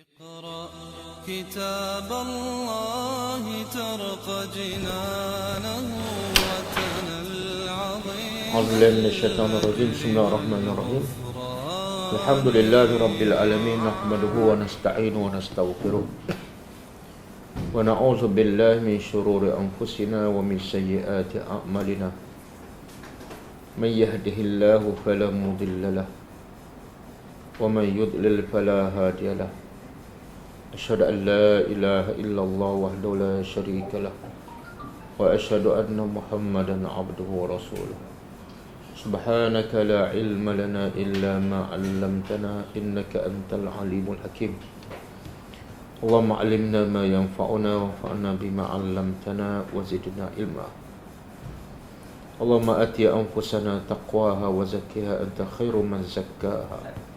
اقرأ كتاب الله ترق جنانه وتنى العظيم أعوذ بالله من الشيطان الرجيم بسم الله الرحمن الرحيم الحمد لله رب العالمين نحمده ونستعينه ونستغفره ونعوذ بالله من شرور أنفسنا ومن سيئات أعمالنا من يهده الله فلا مضل له ومن يضلل فلا هادي له أشهد أن لا إله إلا الله وحده لا شريك له وأشهد أن محمدا عبده ورسوله سبحانك لا علم لنا إلا ما علمتنا إنك أنت العليم الحكيم اللهم علمنا ما ينفعنا وانفعنا بما علمتنا وزدنا علما اللهم آتي أنفسنا تقواها وزكها أنت خير من زكاها.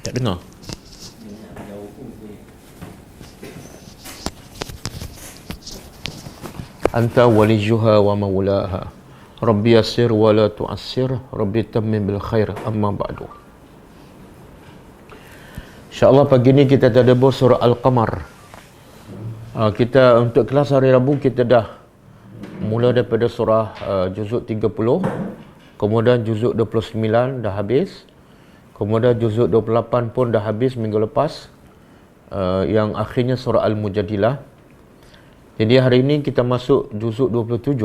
Tak dengar. Anta waliyuha wa maulaha. Rabbi yassir wa la tu'assir. Rabbi tammim bil khair. Amma ba'du. InsyaAllah pagi ni kita tadabbur surah Al-Qamar. Kita untuk kelas hari Rabu kita dah mula daripada surah juzuk 30. Kemudian juzuk 29 dah habis. Kemudian juzuk 28 pun dah habis minggu lepas. Yang akhirnya surah Al-Mujadilah. Jadi hari ini kita masuk juzuk 27.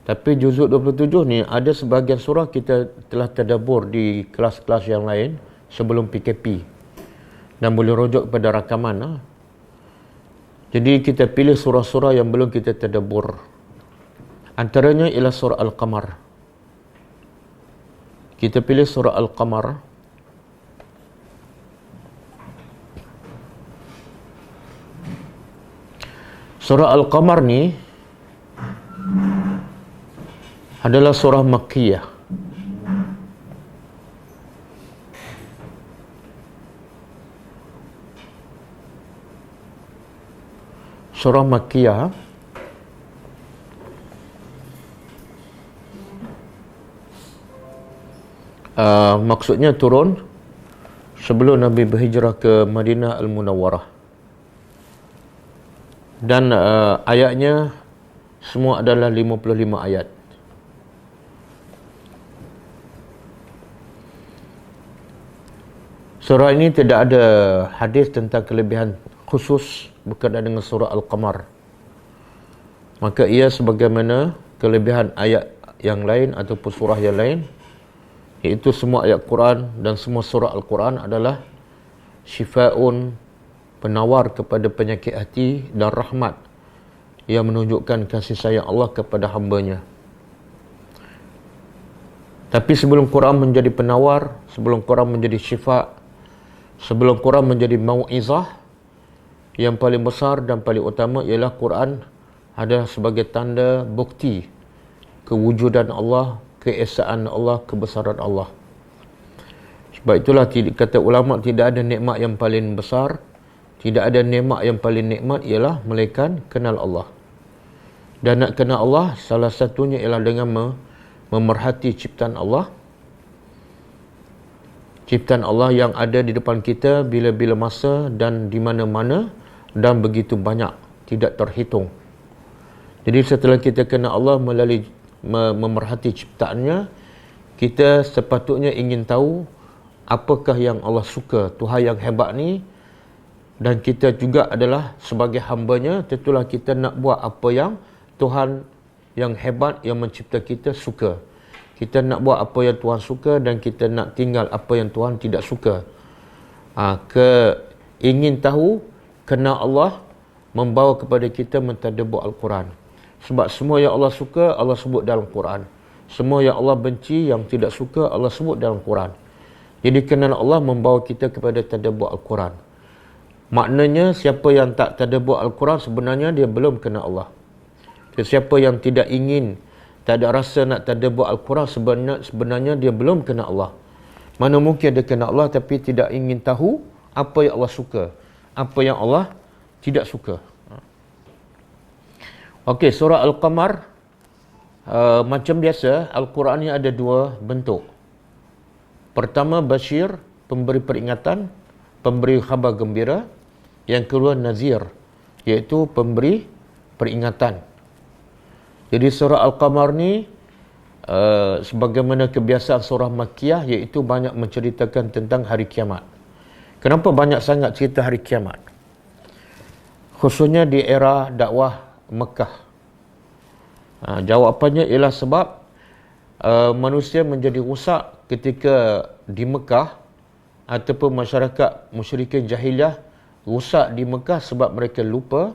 Tapi juzuk 27 ni ada sebahagian surah kita telah tadabbur di kelas-kelas yang lain sebelum PKP. Dan boleh rujuk kepada rakaman. Jadi kita pilih surah-surah yang belum kita tadabbur. Antaranya ialah surah Al-Qamar. Kita pilih surah Al-Qamar. Surah Al-Qamar ni adalah surah Makkiyah. Surah Makkiyah maksudnya turun sebelum Nabi berhijrah ke Madinah Al-Munawwarah. Dan ayatnya semua adalah 55 ayat. Surah ini tidak ada hadis tentang kelebihan khusus berkaitan dengan surah Al-Qamar. Maka ia sebagaimana kelebihan ayat yang lain ataupun surah yang lain, iaitu semua ayat Quran dan semua surah Al-Quran adalah syifa'un, penawar kepada penyakit hati dan rahmat yang menunjukkan kasih sayang Allah kepada hamba-Nya. Tapi sebelum Quran menjadi penawar, sebelum Quran menjadi syifa, sebelum Quran menjadi mau'izah, yang paling besar dan paling utama ialah Quran adalah sebagai tanda bukti kewujudan Allah, keesaan Allah, kebesaran Allah. Sebab itulah kata ulama, tidak ada nikmat yang paling besar, tidak ada nikmat yang paling nikmat ialah melainkan kenal Allah. Dan nak kenal Allah, salah satunya ialah dengan memerhati ciptaan Allah. Ciptaan Allah yang ada di depan kita bila-bila masa dan di mana-mana dan begitu banyak, tidak terhitung. Jadi setelah kita kenal Allah melalui memerhati ciptaannya, kita sepatutnya ingin tahu apakah yang Allah suka, Tuhan yang hebat ni. Dan kita juga adalah sebagai hamba-Nya, tentulah kita nak buat apa yang Tuhan yang hebat yang mencipta kita suka. Kita nak buat apa yang Tuhan suka dan kita nak tinggal apa yang Tuhan tidak suka. Ingin tahu, kenal Allah membawa kepada kita mentadabbur Al-Quran. Sebab semua yang Allah suka, Allah sebut dalam Quran. Semua yang Allah benci, yang tidak suka, Allah sebut dalam Quran. Jadi kenal Allah membawa kita kepada tadabbur Al-Quran. Maknanya siapa yang tak tadabbur Al-Quran sebenarnya dia belum kenal Allah. Siapa yang tidak ingin, tak ada rasa nak tadabbur Al-Quran sebenarnya dia belum kenal Allah. Mana mungkin dia kenal Allah tapi tidak ingin tahu apa yang Allah suka, apa yang Allah tidak suka. Okey, surah Al-Qamar macam biasa Al-Quran ni ada dua bentuk. Pertama Bashir, pemberi peringatan, pemberi khabar gembira. Yang kedua Nazir, iaitu pemberi peringatan. Jadi surah Al-Qamar ni sebagaimana kebiasaan surah Makkiyah, iaitu banyak menceritakan tentang hari kiamat. Kenapa banyak sangat cerita hari kiamat? Khususnya di era dakwah Mekah. Jawapannya ialah sebab manusia menjadi rusak ketika di Mekah, ataupun masyarakat musyrikin jahiliah rusak di Mekah sebab mereka lupa,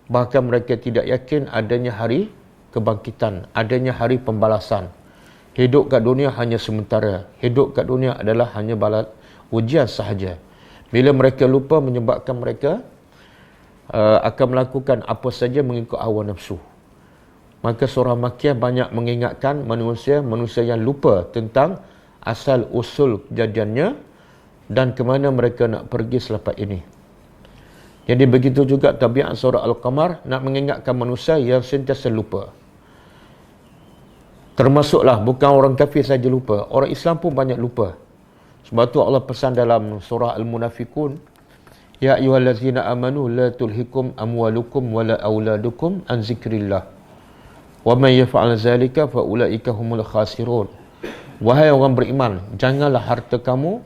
bahkan mereka tidak yakin adanya hari kebangkitan, adanya hari pembalasan. Hidup kat dunia hanya sementara. Hidup kat dunia adalah hanya ujian sahaja. Bila mereka lupa, menyebabkan mereka akan melakukan apa saja mengikut hawa nafsu. Maka surah Makkiyah banyak mengingatkan manusia yang lupa tentang asal usul kejadiannya dan ke mana mereka nak pergi selepas ini. Jadi begitu juga tabiat surah Al-Qamar nak mengingatkan manusia yang sentiasa lupa. Termasuklah bukan orang kafir saja lupa, orang Islam pun banyak lupa. Sebab tu Allah pesan dalam surah Al-Munafiqun, ya ayyuhallazina amanu la tulhikum amwalukum wala auladukum an zikrillah. Wa man yaf'al zalika fa ulaika humul khasirun. Wahai orang beriman, janganlah harta kamu,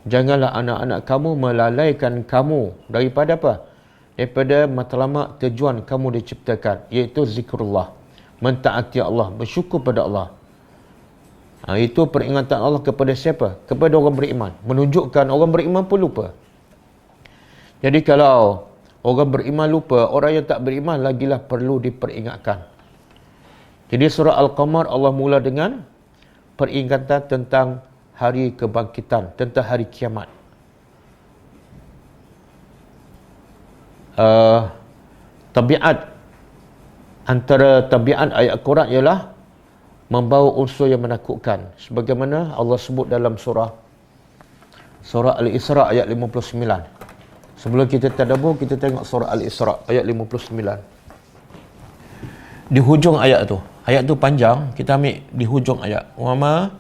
janganlah anak-anak kamu melalaikan kamu daripada apa? Daripada matlamat tujuan kamu diciptakan, iaitu zikrullah, mentaati Allah, bersyukur pada Allah. Itu peringatan Allah kepada siapa? Kepada orang beriman. Menunjukkan orang beriman pun lupa. Jadi kalau orang beriman lupa, orang yang tak beriman lagilah perlu diperingatkan. Jadi surah Al-Qamar Allah mula dengan peringatan tentang hari kebangkitan, tentang hari kiamat. Tabiat antara tabiat ayat Quran ialah membawa unsur yang menakutkan, sebagaimana Allah sebut dalam surah Al-Isra ayat 59. Sebelum kita tadabbur, kita tengok surah Al-Isra ayat 59. Di hujung ayat tu panjang, kita ambil di hujung ayat. Wa ma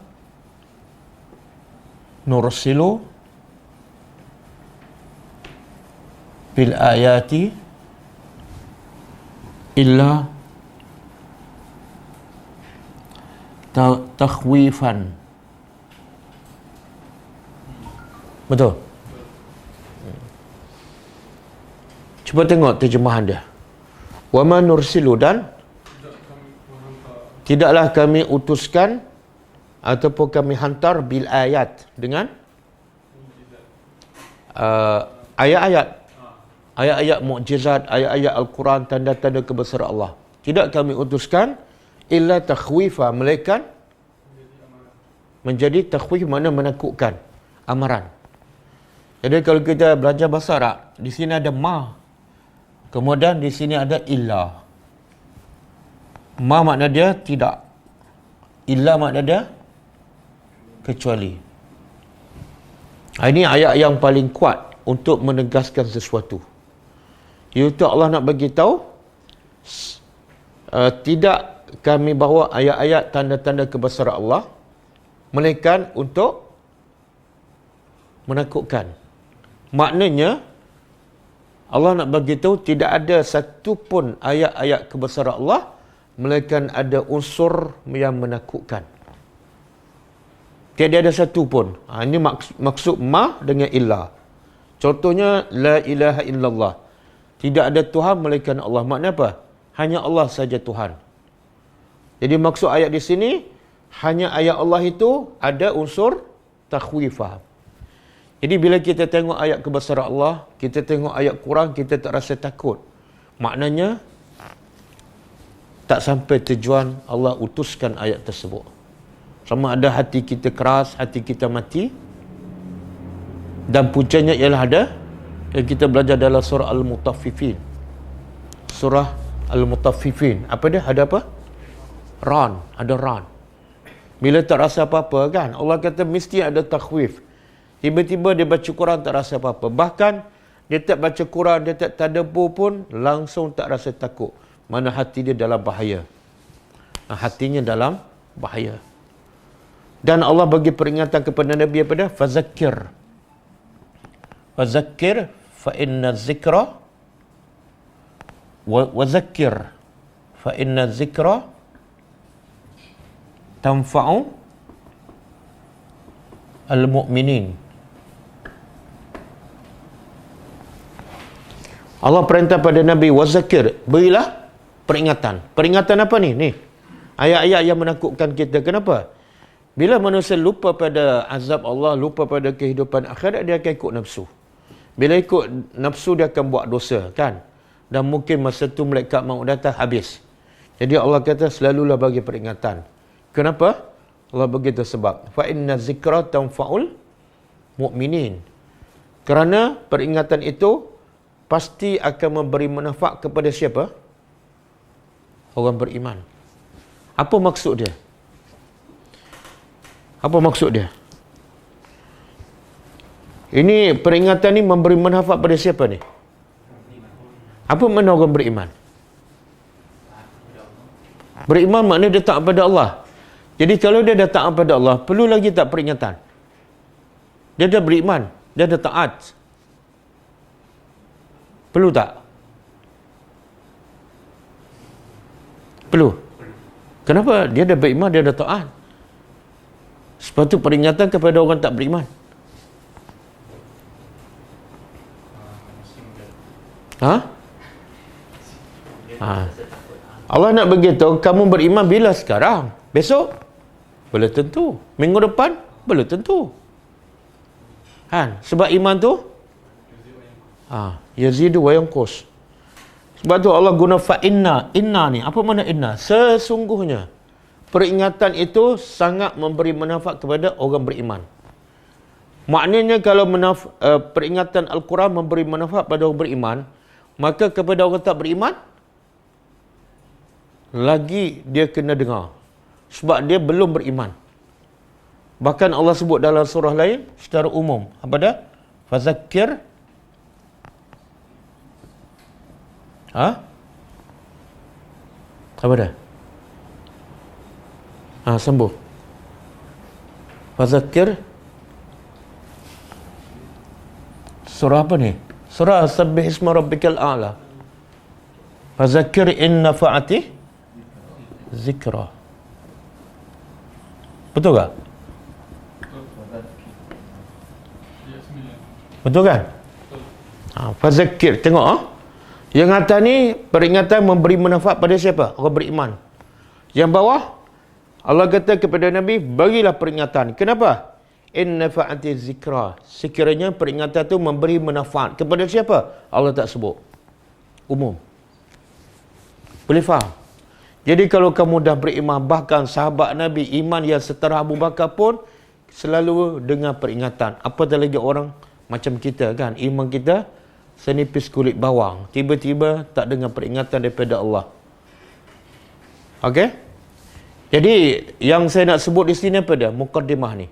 nursilu bil ayati illa takhwifan. Betul? Cuba tengok terjemahan dia. Wa ma nursilu, dan tidaklah kami utuskan ataupun kami hantar bil ayat, dengan ayat-ayat mukjizat, ayat-ayat Al-Quran, tanda-tanda kebesaran Allah. Tidak kami utuskan illa takhwifa, melainkan menjadi takhwif, mana menakutkan, amaran. Jadi kalau kita belajar bahasa Arab, di sini ada ma, kemudian di sini ada illa. Ma makna dia tidak, illa makna dia kecuali. Ini ayat yang paling kuat untuk menegaskan sesuatu. Iaitu Allah nak bagi tahu, tidak kami bawa ayat-ayat tanda-tanda kebesaran Allah, melainkan untuk menakutkan. Maknanya Allah nak bagi tahu tidak ada satu pun ayat-ayat kebesaran Allah melainkan ada unsur yang menakutkan. Tiada ada satu pun. Ini maksud ma dengan illa. Contohnya la ilaha illallah, tidak ada Tuhan melainkan Allah. Makna apa? Hanya Allah saja Tuhan. Jadi maksud ayat di sini, hanya ayat Allah itu ada unsur takhwifah. Jadi bila kita tengok ayat kebesaran Allah, kita tengok ayat Quran, kita tak rasa takut. Maknanya tak sampai tujuan Allah utuskan ayat tersebut. Sama ada hati kita keras, hati kita mati. Dan puncanya ialah ada yang kita belajar dalam surah Al-Mutaffifin. Surah Al-Mutaffifin. Apa dia? Ada apa? Ran. Ada ran. Bila tak rasa apa-apa kan, Allah kata mesti ada takhwif. Tiba-tiba dia baca Quran tak rasa apa-apa. Bahkan dia tak baca Quran, dia tak tadabbur pun langsung tak rasa takut. Mana hati dia dalam bahaya. Hatinya dalam bahaya. Dan Allah bagi peringatan kepada Nabi pada fazakir. Fazakir fa inna zikra wa zakir fa inna zikra tanfa'u al-mu'minin. Allah perintah pada Nabi wazakir, berilah peringatan. Peringatan apa ni? Ni ayat-ayat yang menakutkan kita. Kenapa? Bila manusia lupa pada azab Allah, lupa pada kehidupan akhirat, dia akan ikut nafsu. Bila ikut nafsu, dia akan buat dosa, kan? Dan mungkin masa tu malaikat maut datang, habis. Jadi Allah kata selalulah bagi peringatan. Kenapa? Allah begitu sebab fa inna zikra tanfa'ul mu'minin. Kerana peringatan itu pasti akan memberi manfaat kepada siapa? Orang beriman. Apa maksud dia? Apa maksud dia? Ini peringatan ni memberi manfaat pada siapa ni? Apa makna orang beriman? Beriman maknanya dia taat pada Allah. Jadi kalau dia dah taat pada Allah, perlu lagi tak peringatan? Dia dah beriman, dia dah taat. Perlu tak? Perlu. Kenapa? Dia dah beriman, dia dah taat. Sebab tu peringatan kepada orang tak beriman. Ha? Allah nak beritahu, kamu beriman bila sekarang? Besok? Belum tentu. Minggu depan? Belum tentu. Kan? Sebab iman tu yazidu wa yanqus. Sebab tu Allah guna fa'inna. Inna ni, apa makna inna? Sesungguhnya. Peringatan itu sangat memberi manfaat kepada orang beriman. Maknanya kalau peringatan Al-Quran memberi manfaat pada orang beriman, maka kepada orang tak beriman, lagi dia kena dengar. Sebab dia belum beriman. Bahkan Allah sebut dalam surah lain secara umum. Apa dah? Fazakir. Apa dah? Sambung. Fazakir. Surah apa ni? Surah Sabbih isma rabbikal a'la. Fazakir in nafa'ati zikra. Betul tak? Betul kan? Fazakir. Tengok yang atas ni peringatan memberi manfaat pada siapa? Orang beriman. Yang bawah Allah kata kepada Nabi, bagilah peringatan. Kenapa? In nafa'ati zikra. Sekiranya peringatan tu memberi manfaat kepada siapa? Allah tak sebut. Umum. Boleh faham? Jadi kalau kamu dah beriman, bahkan sahabat Nabi iman yang setara Abu Bakar pun selalu dengar peringatan. Apatah lagi orang macam kita, kan? Iman kita senipis kulit bawang. Tiba-tiba tak dengar peringatan daripada Allah. Okey? Jadi yang saya nak sebut di sini apa dia? Muqaddimah ni.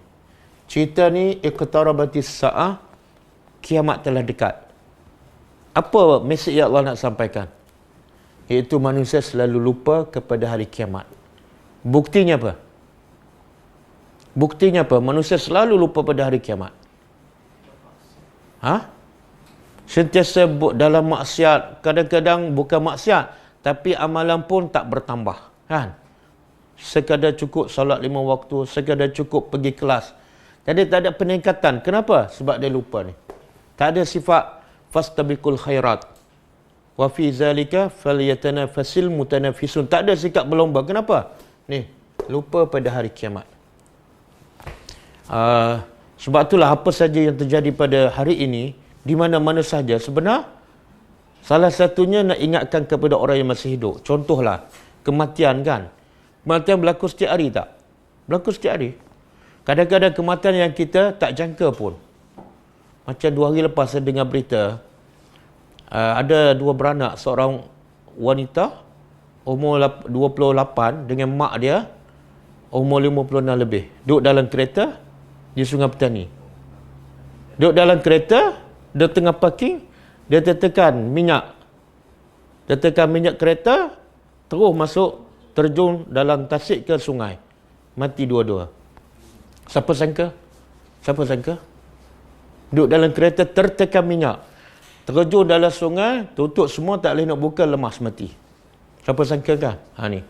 Cerita ni iqtarabatis sa'ah, kiamat telah dekat. Apa mesej yang Allah nak sampaikan? Iaitu manusia selalu lupa kepada hari kiamat. Buktinya apa? Buktinya apa? Manusia selalu lupa pada hari kiamat. Sentiasa dalam maksiat. Kadang-kadang bukan maksiat, tapi amalan pun tak bertambah, kan? Sekadar cukup solat 5 waktu, sekadar cukup pergi kelas. Jadi tak ada peningkatan. Kenapa? Sebab dia lupa ni. Tak ada sifat fastabiqul khairat. Wa fi zalika falyatanafasil mutanafisun. Tak ada sikap berlomba. Kenapa? Ni, lupa pada hari kiamat. Sebab itulah apa saja yang terjadi pada hari ini, di mana-mana saja, sebenar salah satunya nak ingatkan kepada orang yang masih hidup. Contohlah kematian, kan? Kematian berlaku setiap hari tak? Berlaku setiap hari. Kadang-kadang kematian yang kita tak jangka pun. Macam 2 hari lepas saya dengar berita, ada 2 beranak, seorang wanita umur 28 dengan mak dia umur 56 lebih. Duduk dalam kereta di Sungai Petani. Duduk dalam kereta, dia tengah parking, dia tertekan minyak. Dia tekan minyak kereta, terus masuk, terjun dalam tasik ke sungai. Mati dua-dua. Siapa sangka? Siapa sangka? Duduk dalam kereta tertekan minyak. Terjun dalam sungai, tutup semua, tak boleh nak buka, lemas mati. Siapa sangka kan? Ni.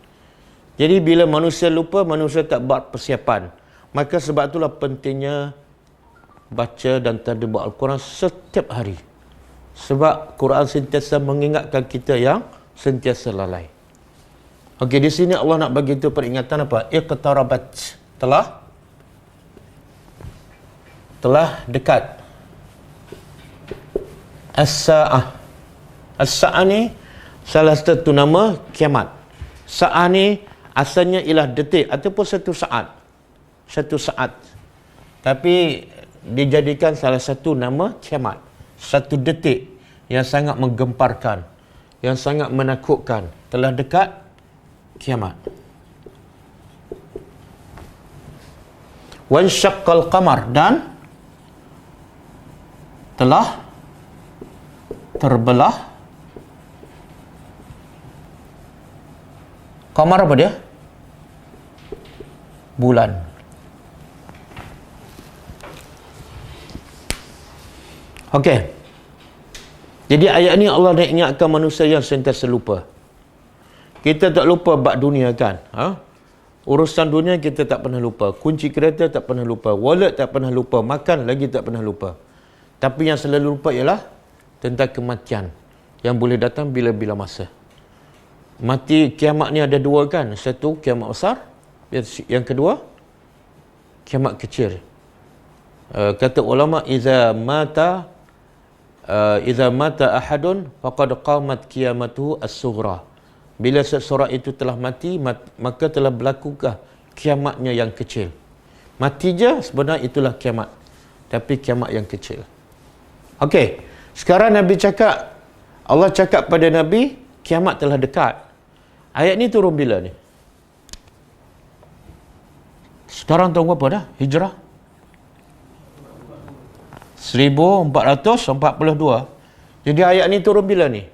Jadi bila manusia lupa, manusia tak buat persiapan. Maka sebab itulah pentingnya baca dan tadabbur Al-Quran setiap hari. Sebab Quran sentiasa mengingatkan kita yang sentiasa lalai. Okey, di sini Allah nak bagi itu peringatan apa? Iqtarabat. Telah dekat. As-sa'ah. As-sa'ah ni salah satu nama kiamat. Sa'ah ni asalnya ialah detik ataupun satu saat. Satu saat. Tapi dijadikan salah satu nama kiamat. Satu detik yang sangat menggemparkan, yang sangat menakutkan. Telah dekat kiamat. Wansyaqqal qamar, dan telah terbelah. Qamar apa dia? Bulan. Okey. Jadi ayat ni Allah nak ingatkan manusia yang sentiasa lupa. Kita tak lupa bab dunia kan? Urusan dunia kita tak pernah lupa. Kunci kereta tak pernah lupa. Wallet tak pernah lupa. Makan lagi tak pernah lupa. Tapi yang selalu lupa ialah tentang kematian yang boleh datang bila-bila masa. Mati, kiamat ni ada dua kan? Satu kiamat besar, yang kedua kiamat kecil. Kata ulama, iza mata ahadun faqad qamat qiyamatuhu as-sughra. Bila seseorang itu telah mati, maka telah berlakukah kiamatnya yang kecil. Mati je sebenarnya itulah kiamat, tapi kiamat yang kecil. Okey, sekarang Nabi cakap, Allah cakap pada Nabi, kiamat telah dekat. Ayat ni turun bila ni? Sekarang tahun berapa dah? Hijrah 1442. Jadi ayat ni turun bila ni?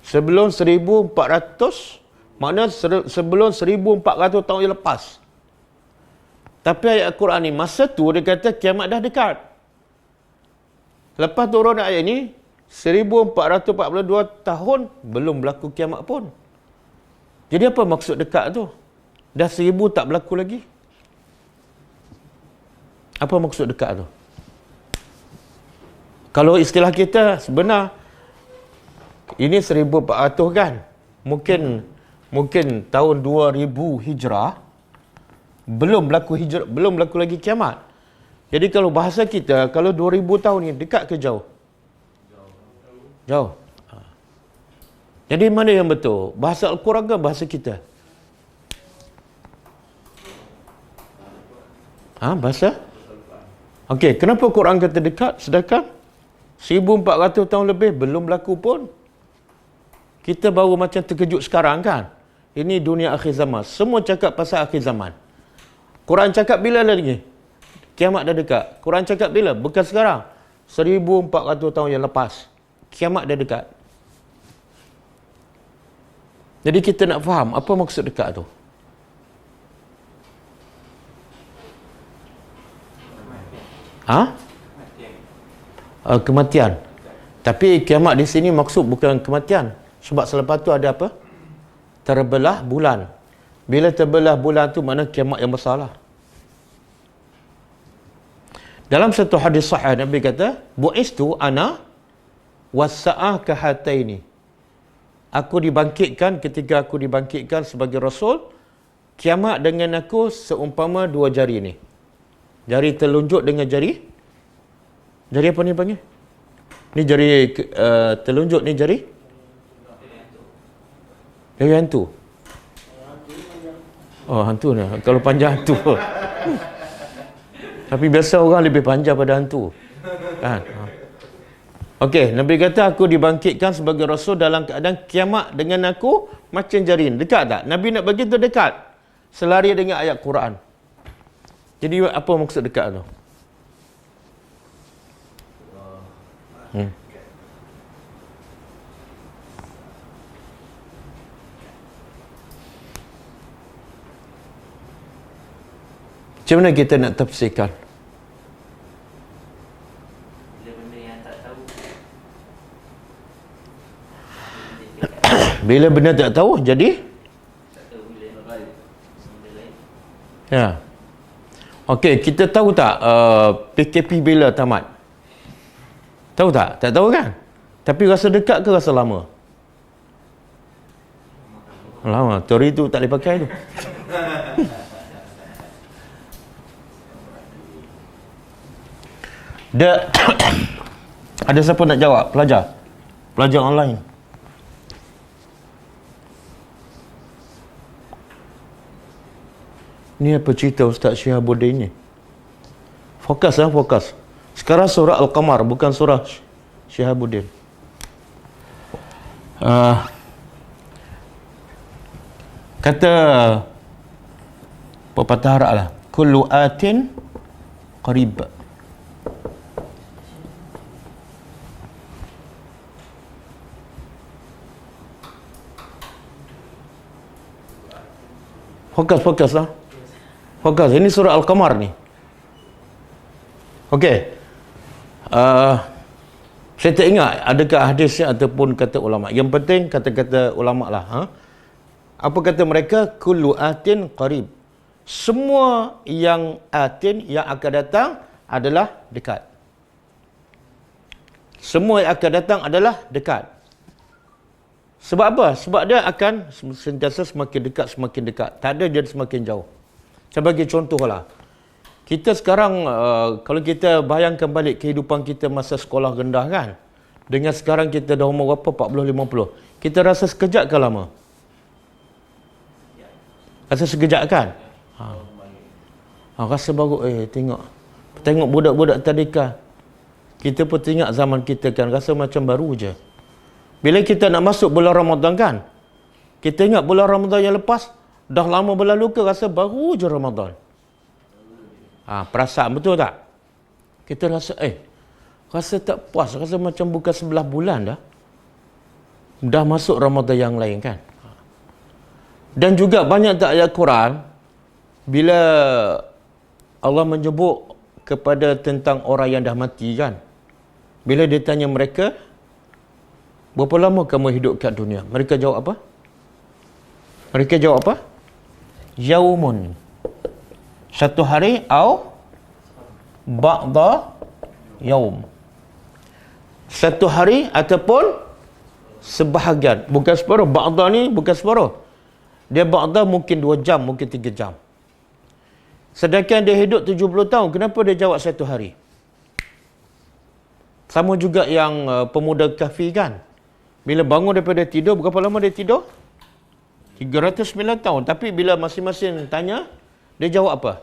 Sebelum 1400, maknanya sebelum 1400 tahun yang lepas. Tapi ayat Al-Quran ni, masa tu dia kata kiamat dah dekat. Lepas turun ayat ni, 1442 tahun belum berlaku kiamat pun. Jadi apa maksud dekat tu? Dah 1000 tak berlaku lagi. Apa maksud dekat tu? Kalau istilah kita sebenar, ini 1400 kan? Mungkin tahun 2000 Hijrah belum berlaku lagi kiamat. Jadi kalau bahasa kita, kalau 2000 tahun ni dekat ke jauh? Jauh. Jadi mana yang betul? Bahasa Al-Quran ke bahasa kita? Bahasa? Okey, kenapa Quran kata dekat sedangkan 1400 tahun lebih belum berlaku pun? Kita baru macam terkejut sekarang kan? Ini dunia akhir zaman. Semua cakap pasal akhir zaman. Quran cakap bila lagi? Kiamat dah dekat. Quran cakap bila? Bukan sekarang. 1400 tahun yang lepas. Kiamat dah dekat. Jadi kita nak faham apa maksud dekat tu. Kematian. Tapi kiamat di sini maksud bukan kematian. Sebab selepas tu ada apa? Terbelah bulan. Bila terbelah bulan tu mana kiamat yang besar lah. Dalam satu hadis sahih Nabi kata, bu'istu ana was-sa'ah kahataini. Aku dibangkitkan, ketika aku dibangkitkan sebagai Rasul, kiamat dengan aku seumpama dua jari ni. Jari telunjuk dengan jari apa ni panggil? Ni jari telunjuk ni jari hantu. Oh, hantu ni. Kalau panjang hantu. Tapi biasa orang lebih panjang pada hantu. Kan? Okey, Nabi kata aku dibangkitkan sebagai Rasul dalam keadaan kiamat dengan aku macam jari. Dekat tak? Nabi nak bagi tu dekat. Selari dengan ayat Quran. Jadi apa maksud dekat tu? Macam mana kita nak tafsirkan? Bila benda yang tak tahu, Bila benda tak tahu, jadi tak tahu bila yang lain, benda lain. ya. Okey, kita tahu tak PKP bila tamat? Tahu tak? Tak tahu kan? Tapi rasa dekat ke rasa lama? Lama. Teori tu tak boleh pakai tu. Ada siapa nak jawab? Pelajar? Pelajar online? Ni apa cerita Ustaz Syihabuddin ni? Fokus lah, fokus. Sekarang surah Al-Qamar, bukan surah Syihabuddin. Kata pepatah Arab lah, kullu atin qarib. Fokus lah. Fokus. Ini surah Al-Qamar ni. Okey. Saya tak ingat adakah hadisnya ataupun kata ulama. Yang penting kata-kata ulama lah. Apa kata mereka? Kullu atin qarib. Semua yang atin, yang akan datang adalah dekat. Semua yang akan datang adalah dekat. Sebab apa? Sebab dia akan sentiasa semakin dekat. Tak ada dia semakin jauh. Saya bagi contoh lah. Kita sekarang, kalau kita bayangkan balik kehidupan kita masa sekolah rendah kan, dengan sekarang kita dah umur berapa? 40-50. Kita rasa sekejap ke lama? Rasa sekejap kan? Rasa baru, tengok budak-budak tadika. Kita pun tengok zaman kita kan, rasa macam baru je. Bila kita nak masuk bulan Ramadan kan, kita ingat bulan Ramadan yang lepas, dah lama berlalu ke rasa baru je Ramadan. Perasaan betul tak? Kita rasa, rasa tak puas, rasa macam bukan 11 bulan dah. Dah masuk Ramadan yang lain kan. Dan juga banyak tak ayat Quran, bila Allah menyebut kepada tentang orang yang dah mati kan. Bila dia tanya mereka, berapa lama kamu hidup kat dunia? Mereka jawab apa? Mereka jawab apa? Yaumun. Satu hari atau ba'da yaum. Satu hari ataupun sebahagian. Bukan separuh. Ba'da ni bukan separuh. Dia ba'da mungkin 2 jam, mungkin 3 jam. Sedangkan dia hidup 70 tahun. Kenapa dia jawab satu hari? Sama juga yang pemuda Kahfi kan. Bila bangun daripada tidur, berapa lama dia tidur? 309 tahun. Tapi bila masing-masing tanya, dia jawab apa?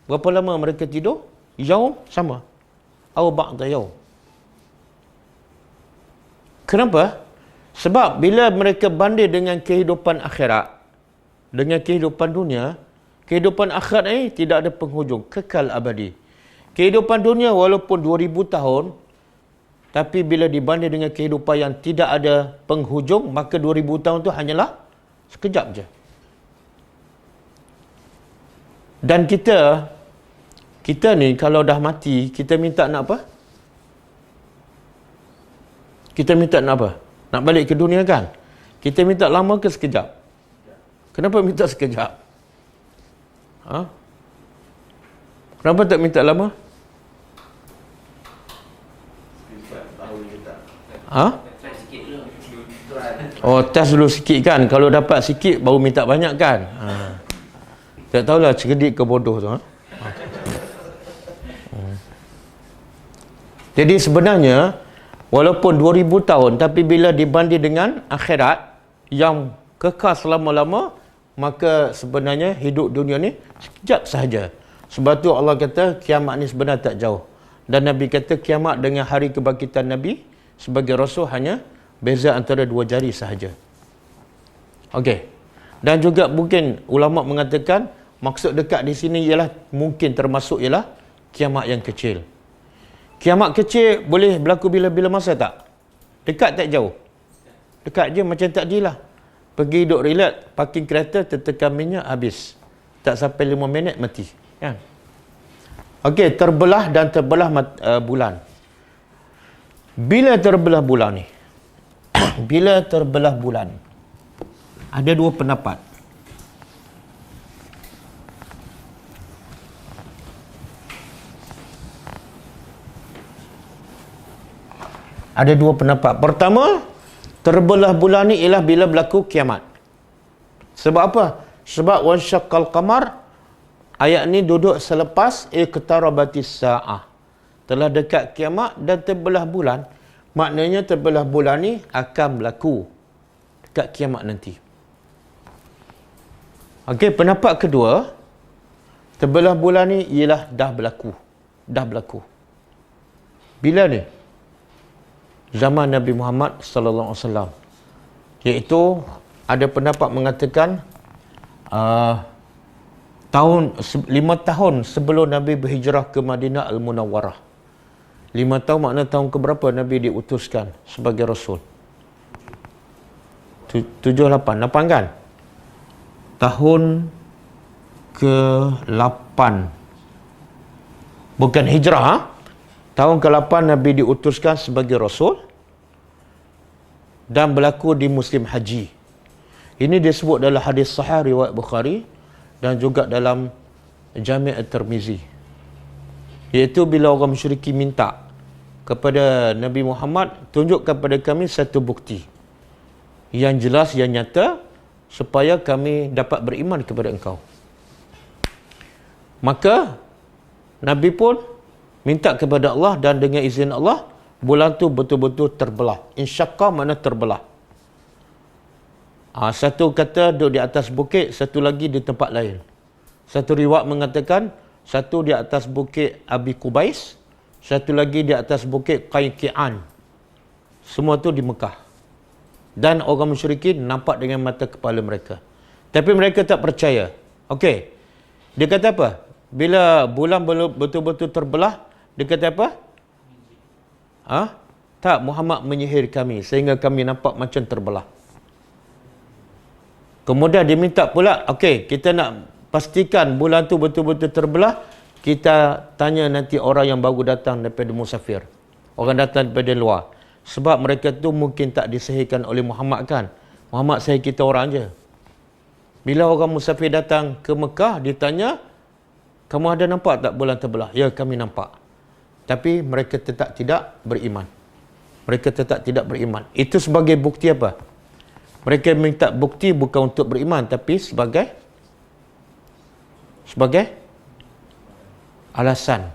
Berapa lama mereka tidur? Yaum sama. Aw ba'da yaum. Kenapa? Sebab bila mereka banding dengan kehidupan akhirat, dengan kehidupan dunia, kehidupan akhirat ini tidak ada penghujung, kekal abadi. Kehidupan dunia walaupun 2000 tahun, tapi bila dibanding dengan kehidupan yang tidak ada penghujung, maka 2000 tahun itu hanyalah sekejap je. Dan kita ni kalau dah mati, kita minta nak apa? Kita minta nak apa? Nak balik ke dunia kan? Kita minta lama ke sekejap? Kenapa minta sekejap? Kenapa tak minta lama? Test dulu sikit kan. Kalau dapat sikit baru minta banyak kan. Tak tahulah cerdik ke bodoh tu. Jadi sebenarnya walaupun 2000 tahun, tapi bila dibanding dengan akhirat yang kekal selama-lama, maka sebenarnya hidup dunia ni sekejap sahaja. Sebab tu Allah kata kiamat ni sebenarnya tak jauh. Dan Nabi kata kiamat dengan hari kebangkitan Nabi sebagai Rasul hanya beza antara 2 jari sahaja. Okey. Dan juga mungkin ulama mengatakan maksud dekat di sini ialah mungkin termasuk ialah kiamat yang kecil. Kiamat kecil boleh berlaku bila-bila masa tak? Dekat tak jauh? Dekat je macam tadilah. Pergi duduk relax, parking kereta, tertekan minyak, habis. Tak sampai 5 minit mati. Kan? Okey, terbelah dan terbelah bulan. Bila terbelah bulan ni? Bila terbelah bulan? Ada dua pendapat. Ada dua pendapat. Pertama, terbelah bulan ni ialah bila berlaku kiamat. Sebab apa? Sebab wansyaqqal qamar, ayat ni duduk selepas iqtarabatis saah. Telah dekat kiamat dan terbelah bulan. Maknanya terbelah bulan ni akan berlaku dekat kiamat nanti. Okey, pendapat kedua, terbelah bulan ni ialah dah berlaku. Dah berlaku. Bila ni? Zaman Nabi Muhammad sallallahu alaihi wasallam. Iaitu ada pendapat mengatakan 5 tahun sebelum Nabi berhijrah ke Madinah Al-Munawwarah. 5 tahun makna tahun ke berapa Nabi diutuskan sebagai Rasul? 7, 8 kan? Tahun ke-8. Bukan hijrah, ha? Tahun ke-8 Nabi diutuskan sebagai Rasul dan berlaku di musim haji. Ini disebut dalam hadis sahih riwayat Bukhari dan juga dalam Jami' At-Tirmizi. Iaitu bila orang musyriki minta kepada Nabi Muhammad, tunjukkan kepada kami satu bukti yang jelas, yang nyata, supaya kami dapat beriman kepada engkau. Maka Nabi pun minta kepada Allah dan dengan izin Allah, bulan tu betul-betul terbelah. Insyaqqa makna terbelah. Satu kata duduk di atas bukit, satu lagi di tempat lain. Satu riwayat mengatakan, satu di atas bukit Abi Qubais, satu lagi di atas bukit Qaiqi'an. Semua tu di Mekah. Dan orang musyrikin nampak dengan mata kepala mereka. Tapi mereka tak percaya. Okey. Dia kata apa? Bila bulan betul-betul terbelah, dia kata apa? Tak, Muhammad menyihir kami sehingga kami nampak macam terbelah. Kemudian dia minta pula, okey, kita nak pastikan bulan tu betul-betul terbelah, kita tanya nanti orang yang baru datang daripada musafir. Orang datang daripada luar. Sebab mereka tu mungkin tak disihirkan oleh Muhammad kan. Muhammad sihir kita orang je. Bila orang musafir datang ke Mekah, ditanya, kamu ada nampak tak bulan terbelah? Ya, kami nampak. Tapi mereka tetap tidak beriman. Mereka tetap tidak beriman. Itu sebagai bukti apa? Mereka minta bukti bukan untuk beriman, tapi sebagai alasan.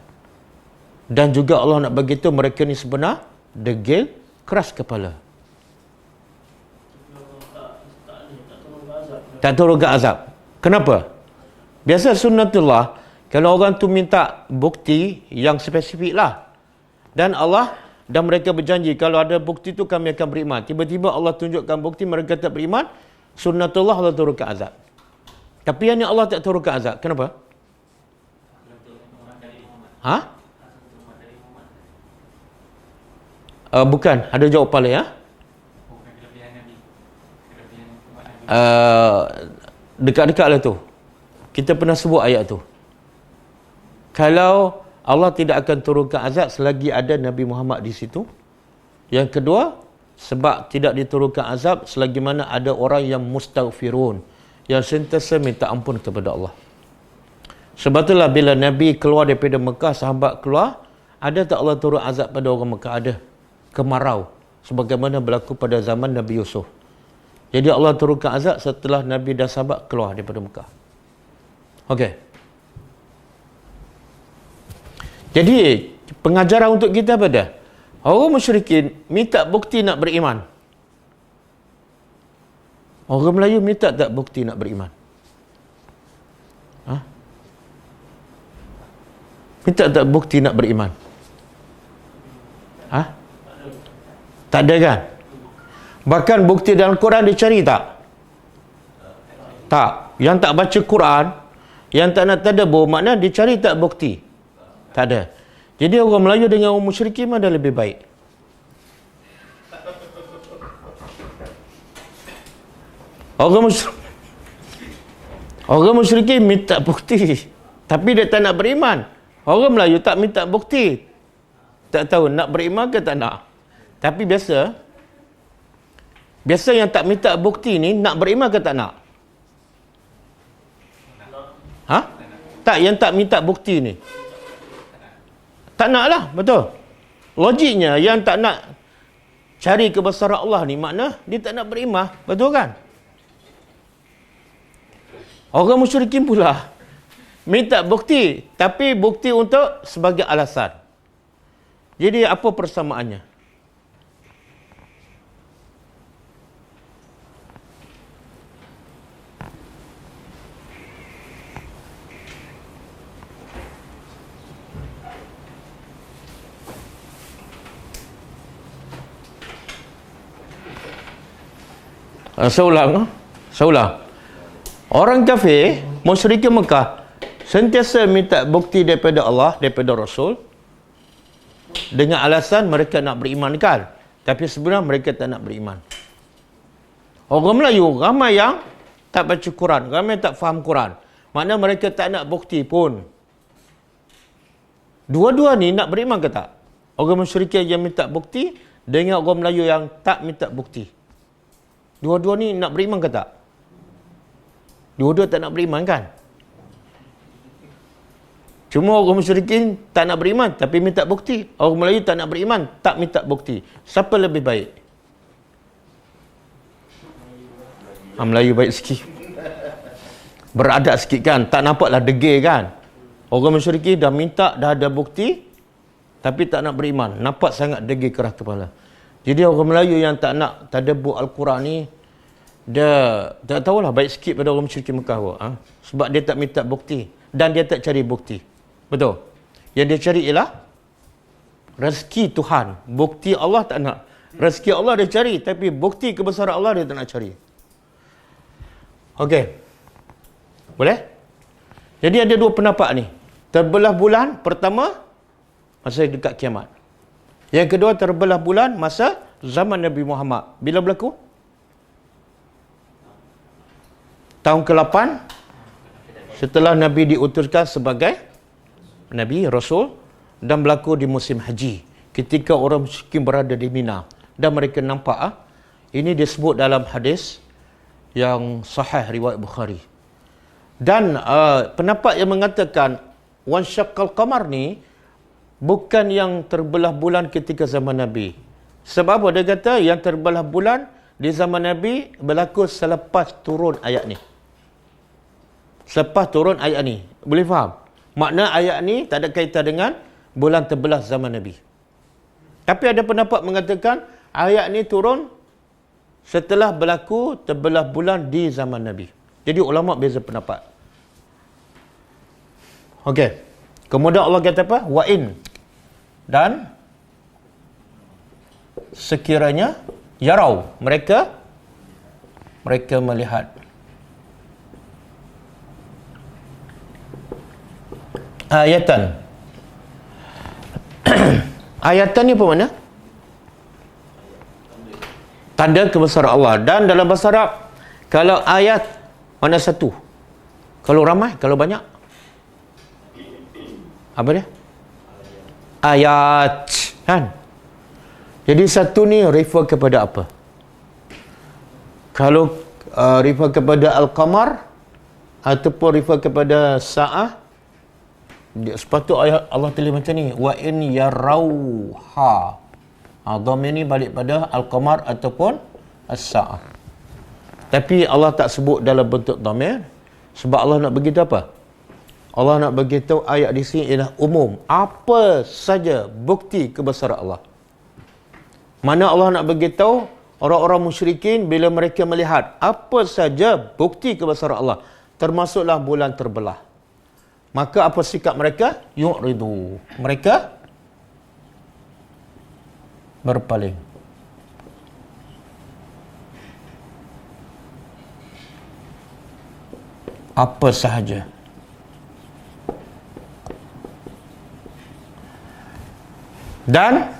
Dan juga Allah nak bagi tahu mereka ni sebenar degil, keras kepala. Tak turun ke azab. Kenapa? Biasa sunnatullah, kalau orang tu minta bukti yang spesifik lah. Dan Allah dan mereka berjanji, kalau ada bukti tu kami akan beriman. Tiba-tiba Allah tunjukkan bukti, mereka tak beriman. Sunnatullah, Allah turunkan azab. Tapi yang ni Allah tak turunkan azab. Kenapa? Bukan. Ada jawapan lain, dekat-dekat lah tu. Kita pernah sebut ayat tu. Kalau Allah tidak akan turunkan azab selagi ada Nabi Muhammad di situ. Yang kedua, sebab tidak diturunkan azab selagi mana ada orang yang mustaghfirun, yang sentiasa minta ampun kepada Allah. Sebab itulah bila Nabi keluar daripada Mekah, sahabat keluar, ada tak Allah turun azab pada orang Mekah? Ada. Kemarau. Sebagaimana berlaku pada zaman Nabi Yusuf. Jadi Allah turunkan azab setelah Nabi dan sahabat keluar daripada Mekah. Okey. Jadi, pengajaran untuk kita apa dah? Orang musyrikin minta bukti nak beriman. Orang Melayu minta tak bukti nak beriman? Minta tak bukti nak beriman? Tak ada kan? Bahkan bukti dalam Quran dicari tak? Tak. Yang tak baca Quran, yang tak nak tadabbur, makna dicari tak bukti? Tak ada. Jadi orang Melayu dengan orang musyrikin mana lebih baik? Orang musyrikin minta bukti. Tapi dia tak nak beriman. Orang Melayu tak minta bukti. Tak tahu nak beriman ke tak nak. Tapi biasa yang tak minta bukti ni nak beriman ke tak nak? Ha? Tak, yang tak minta bukti ni. Tak nak lah, betul. Logiknya yang tak nak cari kebesaran Allah ni makna dia tak nak beriman, betul kan? Orang musyrikin pula minta bukti, tapi bukti untuk sebagai alasan. Jadi apa persamaannya? Saya ulang. Orang kafir, musyrikin Mekah sentiasa minta bukti daripada Allah, daripada Rasul dengan alasan mereka nak beriman kan. Tapi sebenarnya mereka tak nak beriman. Orang Melayu ramai yang tak baca Quran, ramai yang tak faham Quran. Makna mereka tak nak bukti pun. Dua-dua ni nak beriman ke tak? Orang musyrikin yang minta bukti dengan orang Melayu yang tak minta bukti. Dua-dua ni nak beriman ke tak? Dua-dua tak nak beriman kan? Cuma orang musyrikin tak nak beriman tapi minta bukti. Orang Melayu tak nak beriman, tak minta bukti. Siapa lebih baik? Melayu baik sikit. Beradab sikit kan? Tak nampaklah degil kan? Orang musyrikin dah minta, dah ada bukti tapi tak nak beriman. Nampak sangat degil keras kepala. Jadi orang Melayu yang tak nak tadabbur Al-Quran ni, dia tak tahulah baik sikit pada orang musyrikin Mekah. Sebab dia tak minta bukti dan dia tak cari bukti. Betul? Yang dia cari ialah rezeki Tuhan. Bukti Allah tak nak. Rezeki Allah dia cari, tapi bukti kebesaran Allah dia tak nak cari. Okey. Boleh? Jadi ada dua pendapat ni. Terbelah bulan pertama masa dekat kiamat. Yang kedua terbelah bulan masa zaman Nabi Muhammad. Bila berlaku? Tahun ke-8 setelah Nabi diutuskan sebagai Nabi, Rasul, dan berlaku di musim haji. Ketika orang musyrikin berada di Mina dan mereka nampak. Ini disebut dalam hadis yang sahih riwayat Bukhari. Dan pendapat yang mengatakan wan syaqqal qamar ni bukan yang terbelah bulan ketika zaman Nabi. Sebab apa? Dia kata yang terbelah bulan di zaman Nabi berlaku selepas turun ayat ni. Selepas turun ayat ni. Boleh faham? Makna ayat ni tak ada kaitan dengan bulan terbelah zaman Nabi. Tapi ada pendapat mengatakan ayat ni turun setelah berlaku terbelah bulan di zaman Nabi. Jadi ulama beza pendapat. Okey. Kemudian Allah kata apa? Wa in. Dan sekiranya yarau, mereka melihat ayatan. Ayatan ni apa makna? Tanda kebesaran Allah. Dan dalam bahasa Arab, kalau ayat mana satu? Kalau ramai, kalau banyak? Apa dia? Ayat. Kan? Jadi satu ni refer kepada apa? Kalau refer kepada Al-Qamar ataupun refer kepada Sa'ah, sepatut ayat Allah tulis macam ni, wa in yarauha. Dhamir ni balik pada Al-Qamar ataupun As-Sa'ah. Tapi Allah tak sebut dalam bentuk dhamir sebab Allah nak beritahu apa? Allah nak beritahu ayat di sini ialah umum. Apa saja bukti kebesaran Allah. Mana Allah nak beritahu orang-orang musyrikin bila mereka melihat apa saja bukti kebesaran Allah, termasuklah bulan terbelah. Maka apa sikap mereka? Yu'ridu. Mereka berpaling. Apa sahaja. Dan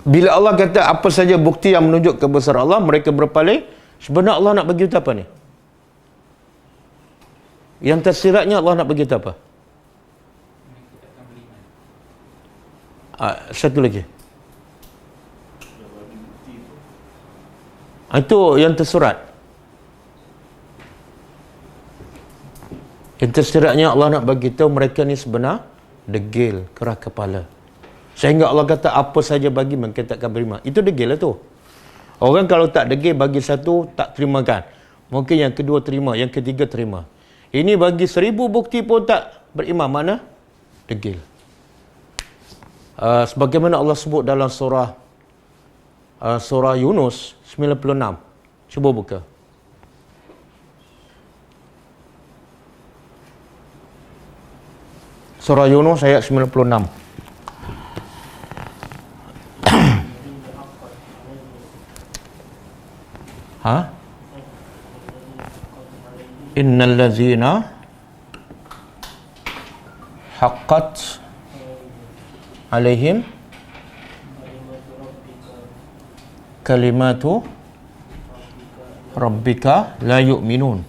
bila Allah kata apa saja bukti yang menunjuk kebesaran Allah, mereka berpaling. Sebenarnya Allah nak bagi apa ni? Yang tersiratnya Allah nak bagi kita apa? Mereka takkan beriman. Satu lagi. Itu yang tersurat. Yang tersiratnya Allah nak bagi tahu mereka ni sebenar degil, keras kepala. Sehingga Allah kata apa saja bagi mereka takkan beriman. Itu degil lah tu. Orang kalau tak degil bagi satu tak terimakan. Mungkin yang kedua terima, yang ketiga terima. Ini bagi 1000 bukti pun tak beriman, mana? Degil. Sebagaimana Allah sebut dalam surah Yunus 96. Cuba buka. Surah Yunus ayat 96. Innal ladzina haqqat alaihim kalimatu rabbika la yu'minun.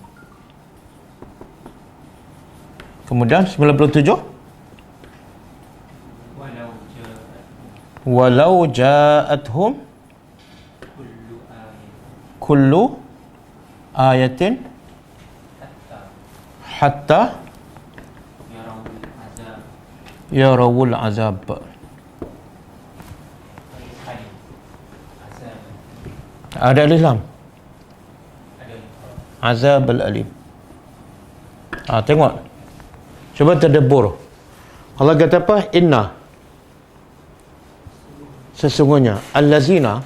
Kemudian 97. Walau ja'athum kullu ayatin hatta yarawul azab. Ada alif lam. Azab al-alim. Tengok. Cuba tadabbur. Allah kata apa? Inna. Sesungguhnya allazina.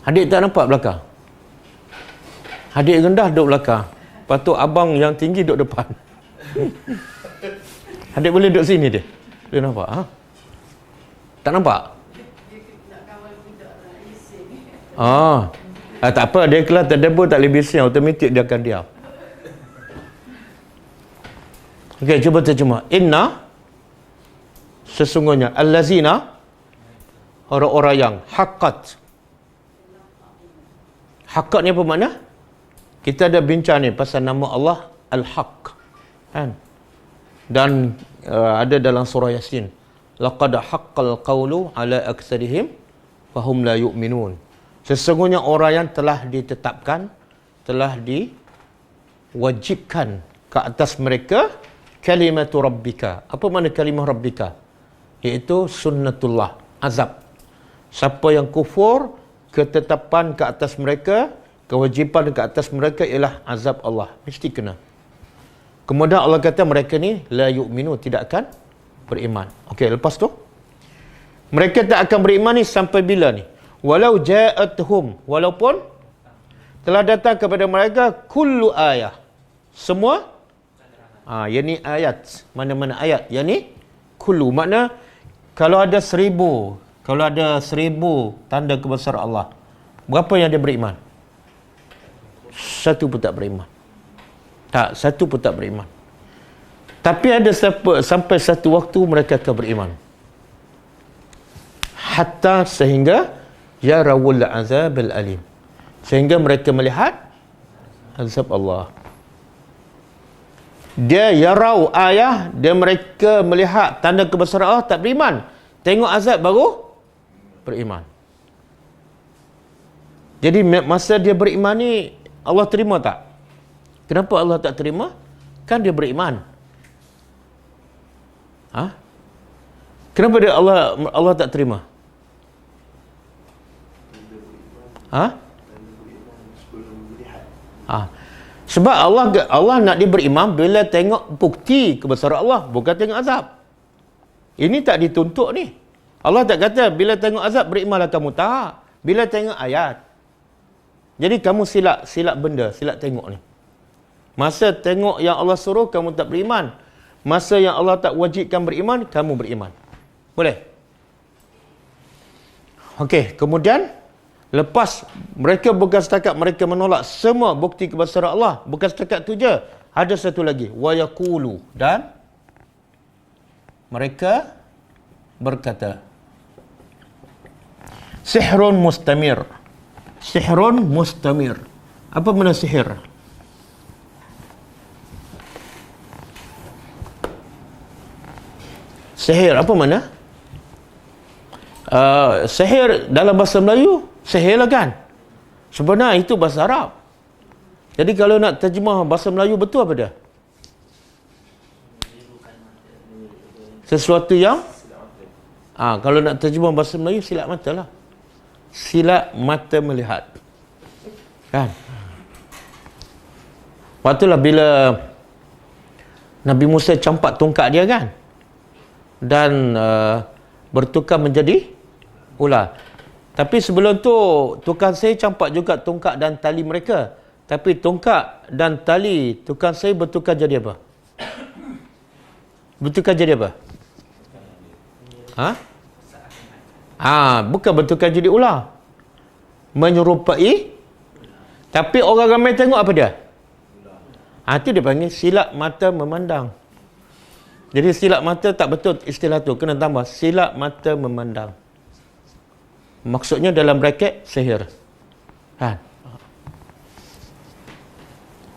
Adik tak nampak belakang? Adik rendah duduk belakang. Lepas tu abang yang tinggi duduk depan. Adik boleh duduk sini dia. Dia nampak? Tak nampak? Tak apa, dia kelas tadabbur tak boleh bising, automatik dia akan diam. Okey, cuba terjemah. Inna, sesungguhnya, allazina, orang-orang yang haqqat. Haqqat ni apa makna? Kita ada bincang ni pasal nama Allah Al-Haq, kan? Dan ada dalam surah Yasin, laqad haqqal qawlu ala aktsarihim fahum la yu'minun. Sesungguhnya orang yang telah ditetapkan, telah diwajibkan ke atas mereka kalimatu rabbika. Apa makna kalimah rabbika? Iaitu sunnatullah, azab. Siapa yang kufur, ketetapan ke atas mereka, kewajipan ke atas mereka ialah azab Allah. Mesti kena. Kemudian Allah kata mereka ni la yu'minu, tidak akan beriman. Okey, lepas tu mereka tak akan beriman ni sampai bila ni? Walau ja'atuhum, walaupun telah datang kepada mereka kullu ayah, semua yang ni ayat. Mana-mana ayat? Yang ni kullu, makna kalau ada 1000 tanda kebesaran Allah, berapa yang dia beriman? Satu pun tak beriman. Tak, satu pun tak beriman. Tapi ada sampai satu waktu mereka akan beriman. Hatta sehingga yarawul azab al-alim. Sehingga mereka melihat azab Allah. Dia yarau ayah, dia mereka melihat tanda kebesaran Allah, tak beriman. Tengok azab baru beriman. Jadi masa dia beriman ni Allah terima tak? Kenapa Allah tak terima? Kan dia beriman. Kenapa dia Allah tak terima? Sebab Allah nak dia beriman bila tengok bukti kebesaran Allah, bukan tengok azab. Ini tak dituntut ni. Allah tak kata bila tengok azab berimanlah kamu, tak. Bila tengok ayat. Jadi kamu silap benda, silap tengok ni. Masa tengok yang Allah suruh kamu tak beriman. Masa yang Allah tak wajibkan beriman, kamu beriman. Boleh? Okey, kemudian lepas mereka bukan setakat mereka menolak semua bukti kebesaran Allah, bukan setakat tu je. Ada satu lagi, wa yaqulu, dan mereka berkata sihrun mustamir. Sihrun mustamir. Apa makna sihir? Sihir apa mana? Sihir dalam bahasa Melayu, sihir lah kan? Sebenarnya itu bahasa Arab. Jadi kalau nak terjemah bahasa Melayu betul apa dia? Sesuatu yang kalau nak terjemah bahasa Melayu, silap mata lah. Silap mata melihat. Kan? Waktulah bila Nabi Musa campak tongkat dia kan? Dan bertukar menjadi ular. Tapi sebelum tu tukang sihir campak juga tongkat dan tali mereka. Tapi tongkat dan tali tukang sihir bertukar jadi apa? Bertukar jadi apa? Bukan bertukar jadi ular. Menyerupai. Tapi orang ramai tengok apa dia? Itu dia panggil silap mata memandang. Jadi silap mata tak betul istilah tu. Kena tambah silap mata memandang. Maksudnya dalam braket sihir.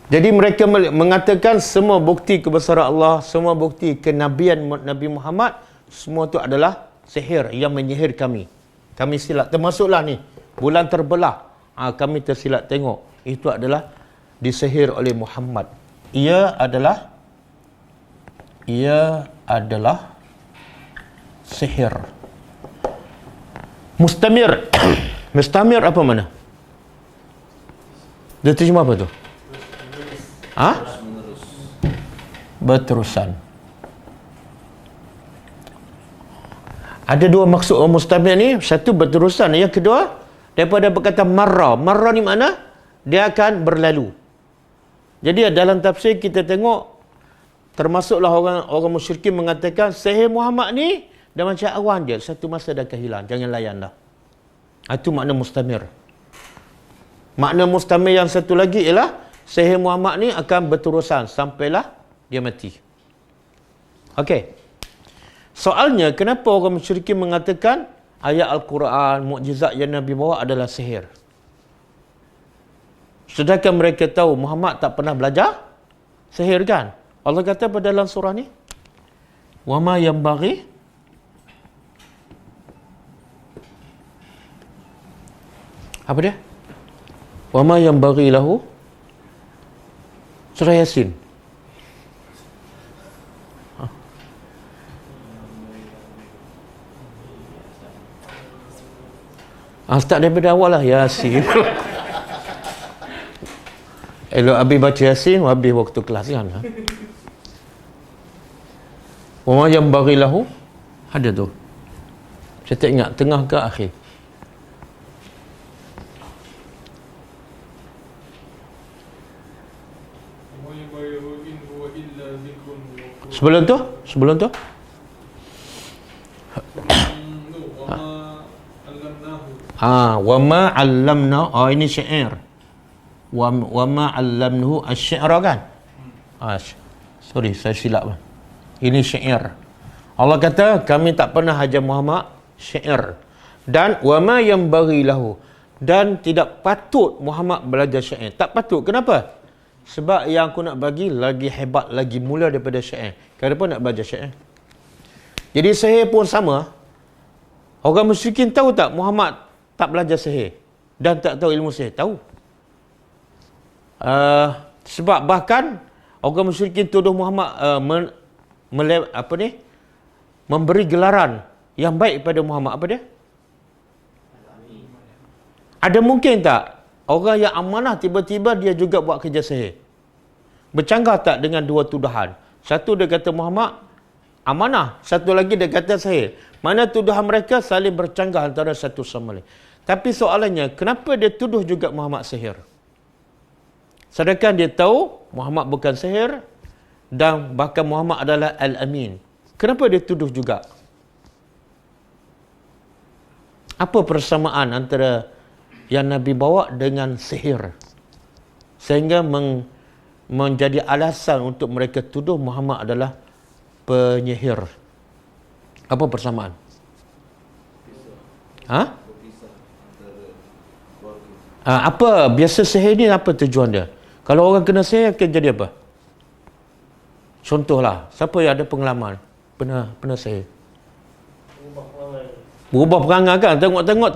Jadi mereka mengatakan semua bukti kebesaran Allah, semua bukti kenabian Nabi Muhammad, semua tu adalah sihir yang menyihir kami. Kami silap. Termasuklah ni, bulan terbelah. Kami tersilap tengok. Itu adalah disihir oleh Muhammad. Ia adalah sihir. Mustamir. Mustamir apa mana? Dia terjemah apa tu? Berterusan. Ada dua maksud mustamir ni. Satu berterusan. Yang kedua, daripada berkata marra. Marra ni mana? Dia akan berlalu. Jadi dalam tafsir kita tengok, termasuklah orang musyrikin mengatakan sihir Muhammad ni dah macam awan je, satu masa dah kehilang, jangan layan dah. Itu makna mustamir. Makna mustamir yang satu lagi ialah sihir Muhammad ni akan berterusan sampailah dia mati. Okey. Soalnya kenapa orang musyrikin mengatakan ayat Al-Quran, mukjizat yang Nabi bawa adalah sihir? Sedangkan mereka tahu Muhammad tak pernah belajar sihir kan? Allah kata pada dalam surah ni, wa ma yanbaghi apa dia? Wa ma yanbaghi lahu, surah Yasin. Start daripada awal lah, Yasin. Elok habis baca Yasin, habis waktu kelas kan. Wa yang bagi lahu, ada tu. Saya tak ingat tengah ke akhir. Sebelum tu? Wa ma 'allamna. Ini syair. Wa ma 'allamnahu asy-syi'ra kan? Sorry, saya silap. Ini syair. Allah kata kami tak pernah ajar Muhammad syair. Dan wa ma yanbaghi lahu, dan tidak patut Muhammad belajar syair. Tak patut. Kenapa? Sebab yang aku nak bagi lagi hebat, lagi mulia daripada syair. Kenapa nak belajar syair? Jadi sihir pun sama. Orang musyrikin tahu tak Muhammad tak belajar sihir dan tak tahu ilmu sihir? Tahu. Sebab bahkan orang musyrikin tuduh Muhammad memberi gelaran yang baik kepada Muhammad. Apa dia? Ada mungkin tak orang yang amanah tiba-tiba dia juga buat kerja sihir? Bercanggah tak dengan dua tuduhan? Satu dia kata Muhammad amanah, satu lagi dia kata sihir. Mana tuduhan mereka saling bercanggah antara satu sama lain. Tapi soalannya, kenapa dia tuduh juga Muhammad sihir? Sedangkan dia tahu Muhammad bukan sihir dan bahkan Muhammad adalah Al-Amin. Kenapa dia tuduh juga? Apa persamaan antara yang Nabi bawa dengan sihir sehingga menjadi alasan untuk mereka tuduh Muhammad adalah penyihir? Apa persamaan? Apa biasa sihir ni, apa tujuan dia? Kalau orang kena sihir akan jadi apa? Contohlah, siapa yang ada pengalaman pernah sihir? Berubah perangai kan. Tengok-tengok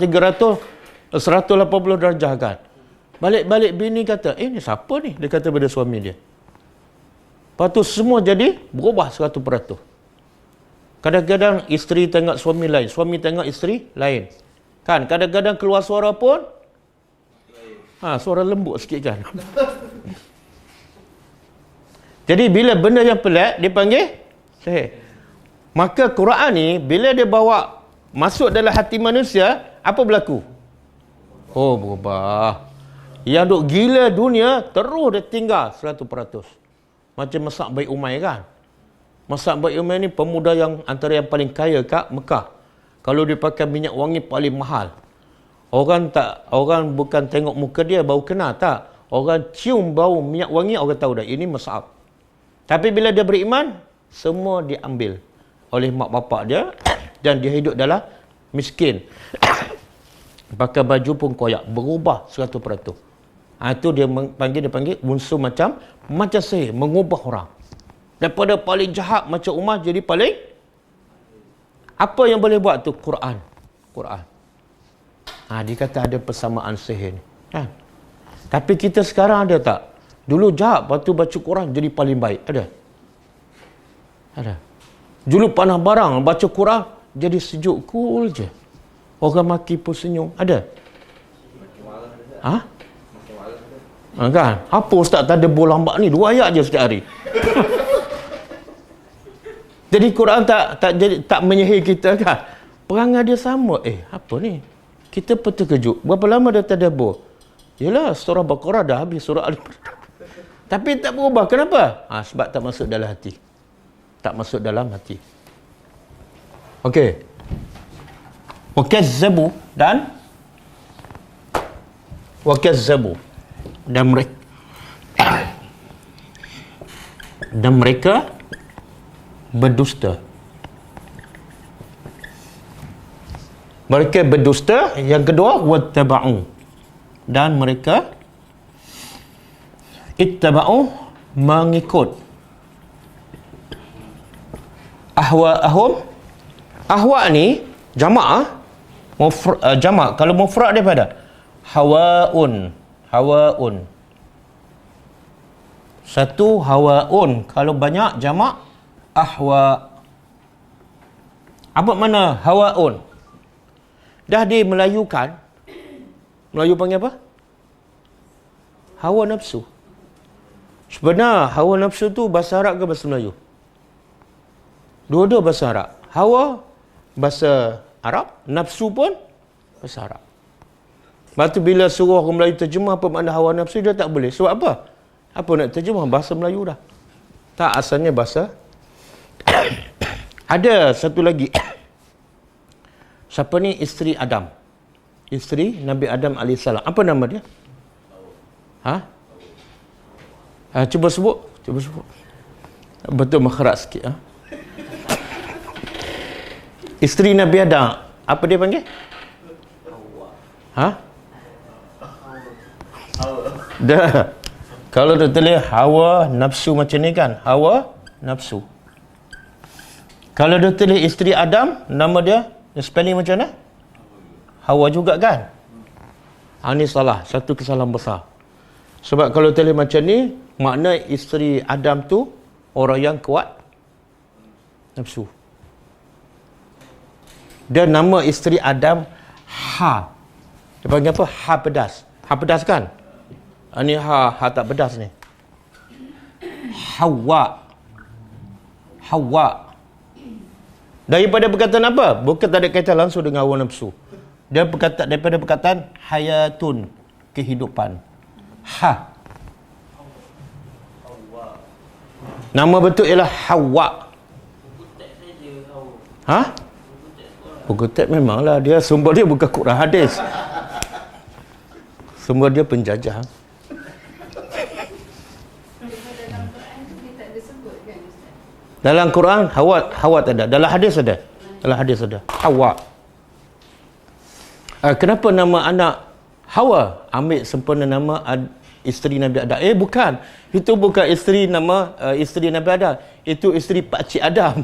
180 darjah kan. Balik-balik bini kata, ni siapa ni? Dia kata pada suami dia. Lepas tu semua jadi berubah 100%. Kadang-kadang isteri tengok suami lain, suami tengok isteri lain. Kan, kadang-kadang keluar suara pun suara lembut sikit kan. Jadi bila benda yang pelik dipanggil sihir. Maka Quran ni bila dia bawa masuk dalam hati manusia, apa berlaku? Berubah. Yang duk gila dunia terus dia tinggal 100%. Macam Mus'ab bin Umair kan. Mus'ab bin Umair ni pemuda yang antara yang paling kaya kat Mekah. Kalau dia pakai minyak wangi paling mahal. Orang bukan tengok muka dia baru kenal tak. Orang cium bau minyak wangi orang tahu dah ini Mus'ab. Tapi bila dia beriman, semua diambil oleh mak bapak dia dan dia hidup dalam miskin. Pakai baju pun koyak, berubah 100%. Itu dia panggil unsur macam sihir, mengubah orang. Daripada paling jahat macam Umar jadi paling apa yang boleh buat tu? Quran. Dia kata ada persamaan sihir ni. Kan? Tapi kita sekarang ada tak? Dulu jahat, lepas tu baca Quran jadi paling baik. Ada. Dulu panah barang, baca Quran jadi sejuk, cool je. Orang maki pun senyum. Ada? Kan? Apa ustaz tak ada bola lambat ni? 2 ayat je setiap hari. Jadi Quran tak menyihir kita kan? Perangai dia sama. Apa ni? Kita pun terkejut. Berapa lama dah tadabbur? Yelah, surah Baqarah dah habis, surah Al-Baqarah. Tapi tak berubah. Kenapa? Sebab tak masuk dalam hati. Tak masuk dalam hati. Okey. Wakazzabu dan mereka berdusta. Mereka berdusta. Yang kedua, wattaba'u, dan mereka ittaba'u, mengikut ahwa'ahum. Ahwa' ni jamak. Jamak. Kalau mufrad daripada hawa'un. Satu hawa'un. Kalau banyak jamak ahwa'. Apa makna hawa'un? Dah dimelayukan. Melayu panggil apa? Hawa nafsu. Sebenarnya hawa nafsu tu bahasa Arab ke bahasa Melayu? Dua-dua bahasa Arab. Hawa bahasa Arab, nafsu pun bahasa Arab. Lepas tu bila suruh orang Melayu terjemah apa makna hawa nafsu, dia tak boleh. Sebab apa? Apa nak terjemah? Bahasa Melayu dah. Tak, asalnya bahasa. Ada satu lagi. Siapa ni? Isteri Adam. Isteri Nabi Adam AS. Apa nama dia? Cuba sebut. Betul makhraj sikit. Isteri Nabi Adam. Apa dia panggil? Dah. Kalau dia tulis hawa nafsu macam ni kan? Hawa nafsu. Kalau dia tulis isteri Adam, nama dia spelling macam mana? Hawa juga kan? Ini salah. Satu kesalahan besar. Sebab kalau tulis macam ni, makna isteri Adam tu orang yang kuat nafsu. Dan nama isteri Adam dia panggil apa? Ha pedas. Ha pedas kan? Ini ha tak pedas ni. Hawa. Daripada perkataan apa? Bukan tak ada kaitan langsung dengan hawa nafsu. Dia daripada perkataan hayatun, kehidupan. Nama betul ialah Hawa. Buku teks memanglah dia sumber dia bukan Quran hadis. Sumber dia penjajah. Dalam Quran Hawa tak ada. Dalam hadis ada. Hawa. Kenapa nama anak Hawa? Ambil sempena nama isteri Nabi Adam. Bukan. Itu bukan isteri nama isteri Nabi Adam. Itu isteri Pak Cik Adam.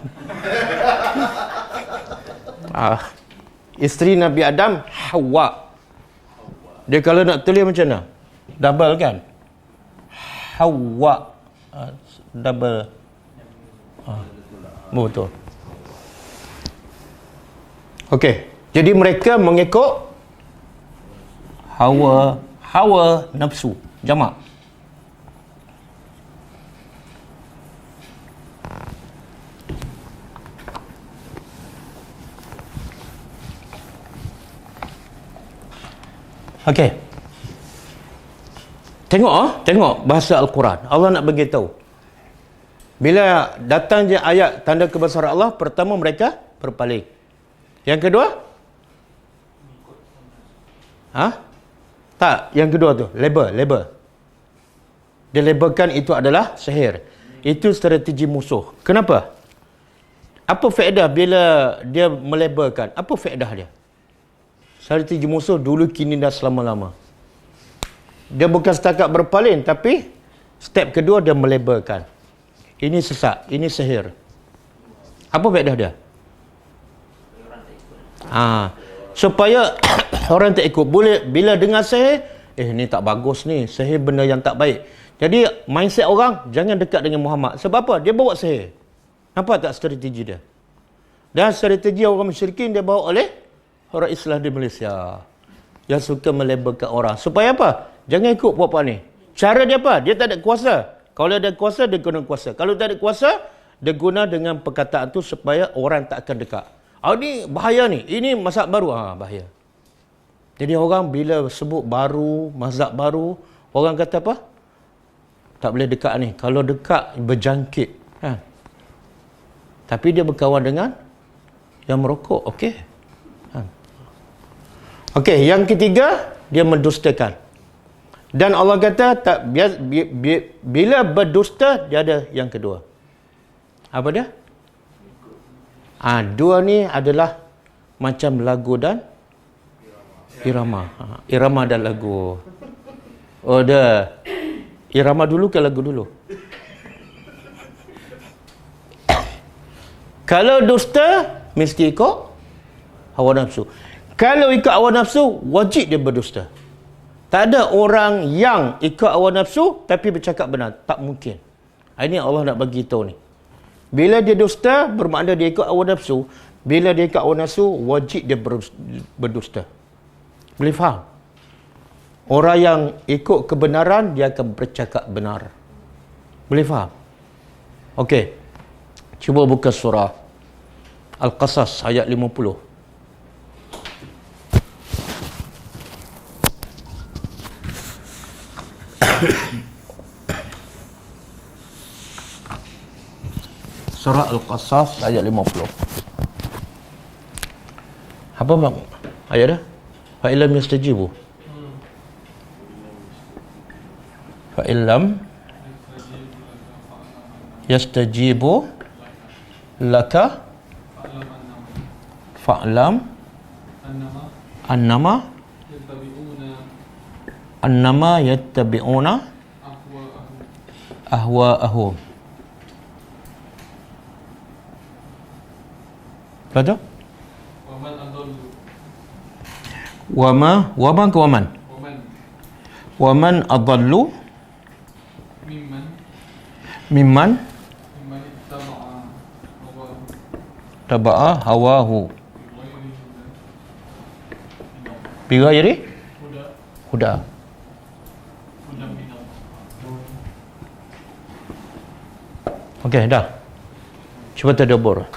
Isteri Nabi Adam, Hawa. Dia kalau nak tulis macam mana? Double kan? Hawa. Double. Betul. Okey. Jadi mereka mengikut hawa nafsu. Jamak. Okey. Tengok bahasa Al-Quran. Allah nak bagi tahu. Bila datang je ayat tanda kebesaran Allah, pertama mereka berpaling. Yang kedua? Tak, yang kedua tu, label. Dia labelkan itu adalah sihir. Itu strategi musuh. Kenapa? Apa faedah bila dia melabelkan? Apa faedah dia? Strategi musuh dulu, kini dan selama-lama. Dia bukan setakat berpaling, tapi step kedua dia melabelkan. Ini sesat, ini sihir. Apa faedah dia? Supaya orang tak ikut. Boleh bila dengar sihir, ni tak bagus ni, sihir benda yang tak baik. Jadi mindset orang jangan dekat dengan Muhammad. Sebab apa? Dia bawa sihir. Nampak tak strategi dia? Dan strategi orang musyrikin dia bawa oleh orang Islam di Malaysia yang suka melabelkan orang. Supaya apa? Jangan ikut puak-puak ni. Cara dia apa? Dia tak ada kuasa. Kalau ada kuasa, dia guna kuasa. Kalau tak ada kuasa, dia guna dengan perkataan tu supaya orang tak akan dekat. Ni bahaya ni. Ini mazhab baru. Bahaya. Jadi orang bila sebut baru, mazhab baru, orang kata apa? Tak boleh dekat ni. Kalau dekat, berjangkit. Tapi dia berkawan dengan yang merokok. Okey. Okey, yang ketiga, dia mendustakan. Dan Allah kata, bila berdusta, dia ada yang kedua. Apa dia? Dua ni adalah macam lagu dan irama. Irama dan lagu. Dah. Irama dulu ke lagu dulu? Kalau dusta, mesti ikut hawa nafsu. Kalau ikut hawa nafsu, wajib dia berdusta. Tak ada orang yang ikut hawa nafsu tapi bercakap benar. Tak mungkin. Ini Allah nak bagi tahu ni. Bila dia dusta, bermakna dia ikut hawa nafsu. Bila dia ikut hawa nafsu, wajib dia berdusta. Boleh faham? Orang yang ikut kebenaran, dia akan bercakap benar. Boleh faham? Okey. Cuba buka surah Al-Qasas ayat 50. Surah Al-Qasas ayat 50. Apa bang? Ayat dah? Fa'ilam yastajibu. Fa'ilam yastajibu laka fa'lam annama yattabi'una ahwa'ahum. Betul? Waman adallu mimman taba'a hawahu bighairi huda. Okey, dah. Cuba tadabbur.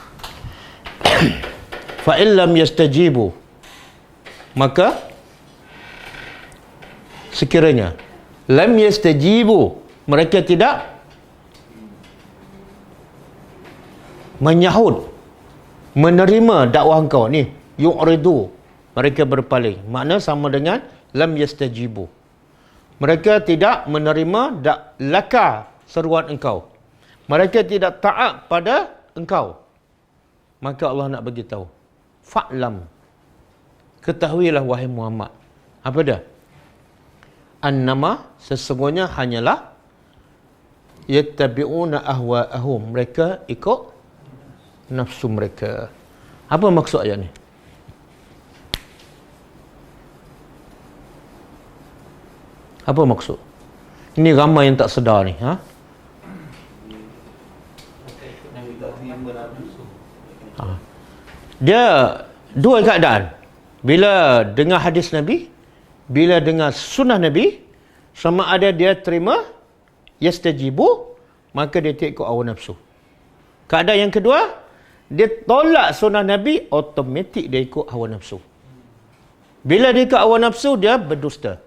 Fa illam yastajibu, maka sekiranya lam yastajibu, mereka tidak menyahut, menerima dakwah engkau ni, yu'ridu, mereka berpaling. Makna sama dengan lam yastajibu. Mereka tidak menerima laka, seruan engkau. Mereka tidak taat pada engkau. Maka Allah nak bagi tahu, fa'lam, ketahuilah wahai Muhammad. Apa dia? Annama, sesungguhnya hanyalah yattabi'una ahwa'ahum, mereka ikut nafsu mereka. Apa maksud ayat ni? Apa maksud? Ini ramai yang tak sedar ni. Ha? Dia dua keadaan. Bila dengar hadis Nabi, bila dengar sunnah Nabi, sama ada dia terima yastajibu, maka dia tak ikut hawa nafsu. Keadaan yang kedua, dia tolak sunnah Nabi, automatik dia ikut hawa nafsu. Bila dia ikut hawa nafsu, dia berdusta.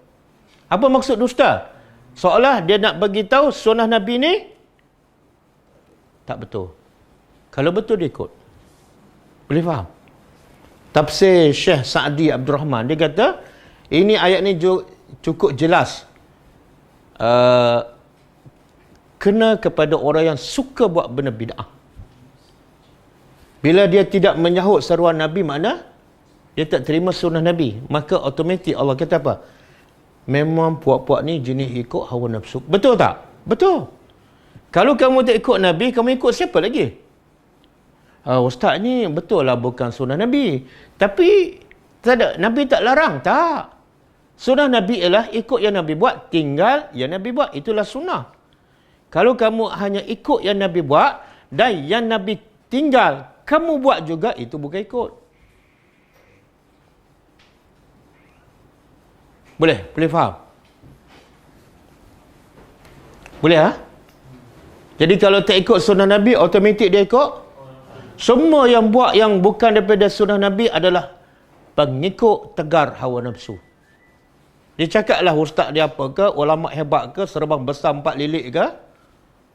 Apa maksud dusta? Seolah dia nak bagi tahu sunnah Nabi ni tak betul. Kalau betul dia ikut. Boleh faham? Tafsir Syekh Sa'di Abdul Rahman, dia kata ini ayat ni cukup jelas. Kena kepada orang yang suka buat benda bid'ah. Bila dia tidak menyahut seruan Nabi, makna dia tak terima sunnah Nabi. Maka automatik Allah kata apa? Memang puak-puak ni jenis ikut hawa nafsu. Betul tak? Betul. Kalau kamu tak ikut Nabi, kamu ikut siapa lagi? Ustaz ni betul lah bukan sunnah Nabi. Tapi tak ada, Nabi tak larang. Tak. Sunnah Nabi ialah ikut yang Nabi buat, tinggal yang Nabi buat. Itulah sunnah. Kalau kamu hanya ikut yang Nabi buat dan yang Nabi tinggal, kamu buat juga, itu bukan ikut. Boleh? Boleh faham? Boleh ha? Jadi kalau tak ikut sunnah Nabi, automatik dia ikut. Semua yang buat yang bukan daripada sunnah Nabi adalah pengikut tegar hawa nafsu. Dia cakaplah ustaz dia apa ke, ulama hebat ke, serabang besar 4 lilik ke,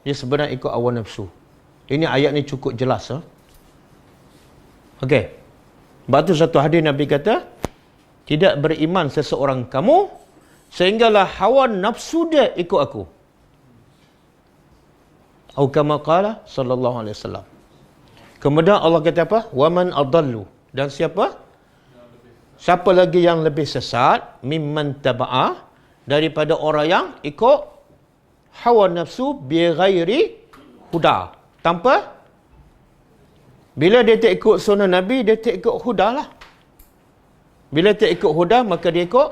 dia sebenarnya ikut hawa nafsu. Ini ayat ni cukup jelas. Okey. Sebab tu satu hadis Nabi kata, tidak beriman seseorang kamu sehinggalah hawa nafsu dia ikut aku. Atau kama qala sallallahu alaihi wasallam. Kemudian Allah kata apa? Wa man adallu. Dan siapa? Siapa lagi yang lebih sesat mimman taba'a, daripada orang yang ikut hawa nafsu bi ghairi huda, tanpa, bila dia tak ikut sunnah Nabi, dia tak ikut huda lah. Bila tak ikut huda, maka dia ikut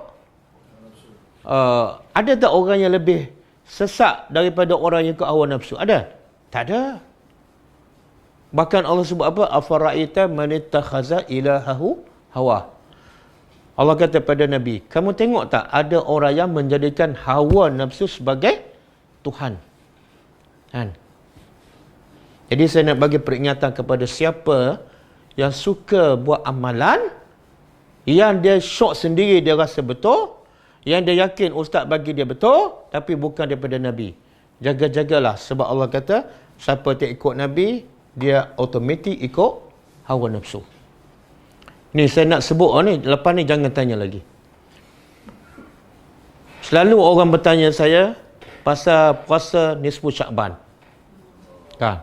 ada tak orang yang lebih sesat daripada orang yang ikut hawa nafsu? Ada? Tak ada. Bahkan Allah sebut apa? Afara'ita man ittakhaza ilahahu hawa. Allah kata pada Nabi, kamu tengok tak ada orang yang menjadikan hawa nafsu sebagai Tuhan? Kan? Jadi saya nak bagi peringatan kepada siapa yang suka buat amalan yang dia syok sendiri, dia rasa betul, yang dia yakin ustaz bagi dia betul, tapi bukan daripada Nabi. Jaga-jagalah, sebab Allah kata siapa tak ikut Nabi, dia automatik ikut hawa nafsu. Ni saya nak sebut ni, lepas ni jangan tanya lagi. Selalu orang bertanya saya pasal puasa nisfu Sya'ban. Kan?